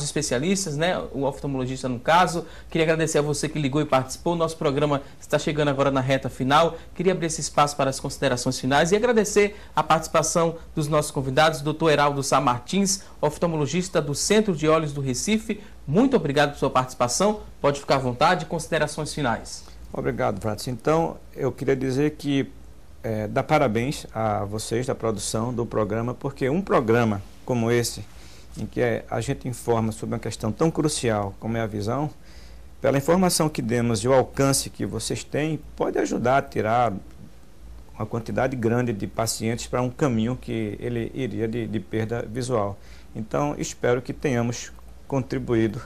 especialistas, né, o oftalmologista no caso. Queria agradecer a você que ligou e participou. O nosso programa está chegando agora na reta final. Queria abrir esse espaço para as considerações finais e agradecer a participação dos nossos convidados, Dr. Heraldo Sá Martins, oftalmologista do Centro de Olhos do Recife. Muito obrigado por sua participação. Pode ficar à vontade. Considerações finais. Obrigado, Francis. Então, eu queria dizer que dar parabéns a vocês da produção do programa, porque um programa como esse, em que a gente informa sobre uma questão tão crucial como é a visão, pela informação que demos e o alcance que vocês têm, pode ajudar a tirar uma quantidade grande de pacientes para um caminho que ele iria de perda visual. Então, espero que tenhamos contribuído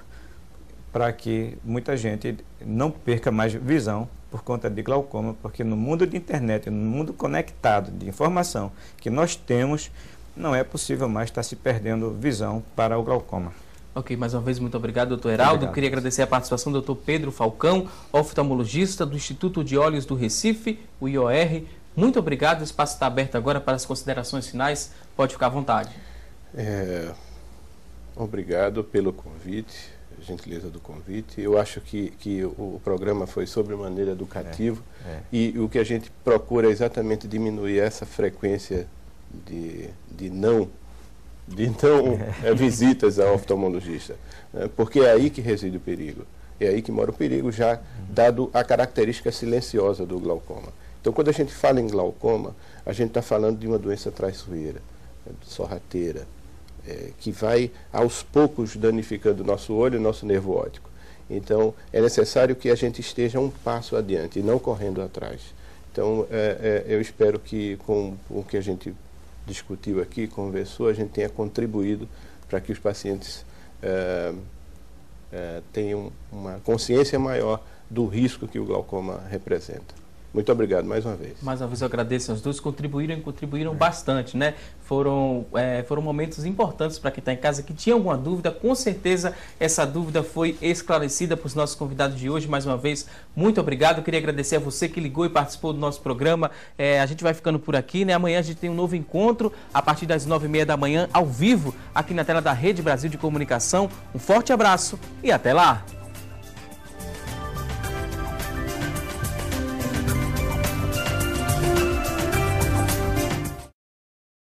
para que muita gente não perca mais visão por conta de glaucoma, porque no mundo de internet, no mundo conectado de informação que nós temos, não é possível mais estar se perdendo visão para o glaucoma. Ok, mais uma vez, muito obrigado, doutor Heraldo. Obrigado. Queria agradecer a participação do doutor Pedro Falcão, oftalmologista do Instituto de Olhos do Recife, o IOR. Muito obrigado, o espaço está aberto agora para as considerações finais. Pode ficar à vontade. Obrigado pelo convite, a gentileza do convite. Eu acho que o programa foi sobremaneira educativo e o que a gente procura é exatamente diminuir essa frequência de não visitas ao oftalmologista, né? Porque é aí que reside o perigo, é aí que mora o perigo, já dado a característica silenciosa do glaucoma. Então, quando a gente fala em glaucoma, a gente está falando de uma doença traiçoeira, sorrateira, que vai aos poucos danificando o nosso olho e o nosso nervo óptico. Então, é necessário que a gente esteja um passo adiante e não correndo atrás. Então, eu espero que com o que a gente discutiu aqui, conversou, a gente tenha contribuído para que os pacientes tenham uma consciência maior do risco que o glaucoma representa. Muito obrigado mais uma vez. Mais uma vez eu agradeço aos dois, contribuíram bastante, né? Foram momentos importantes para quem está em casa que tinha alguma dúvida. Com certeza essa dúvida foi esclarecida para os nossos convidados de hoje. Mais uma vez, muito obrigado. Eu queria agradecer a você que ligou e participou do nosso programa. A gente vai ficando por aqui, né? Amanhã a gente tem um novo encontro a partir das 9h30 da manhã, ao vivo, aqui na tela da Rede Brasil de Comunicação. Um forte abraço e até lá!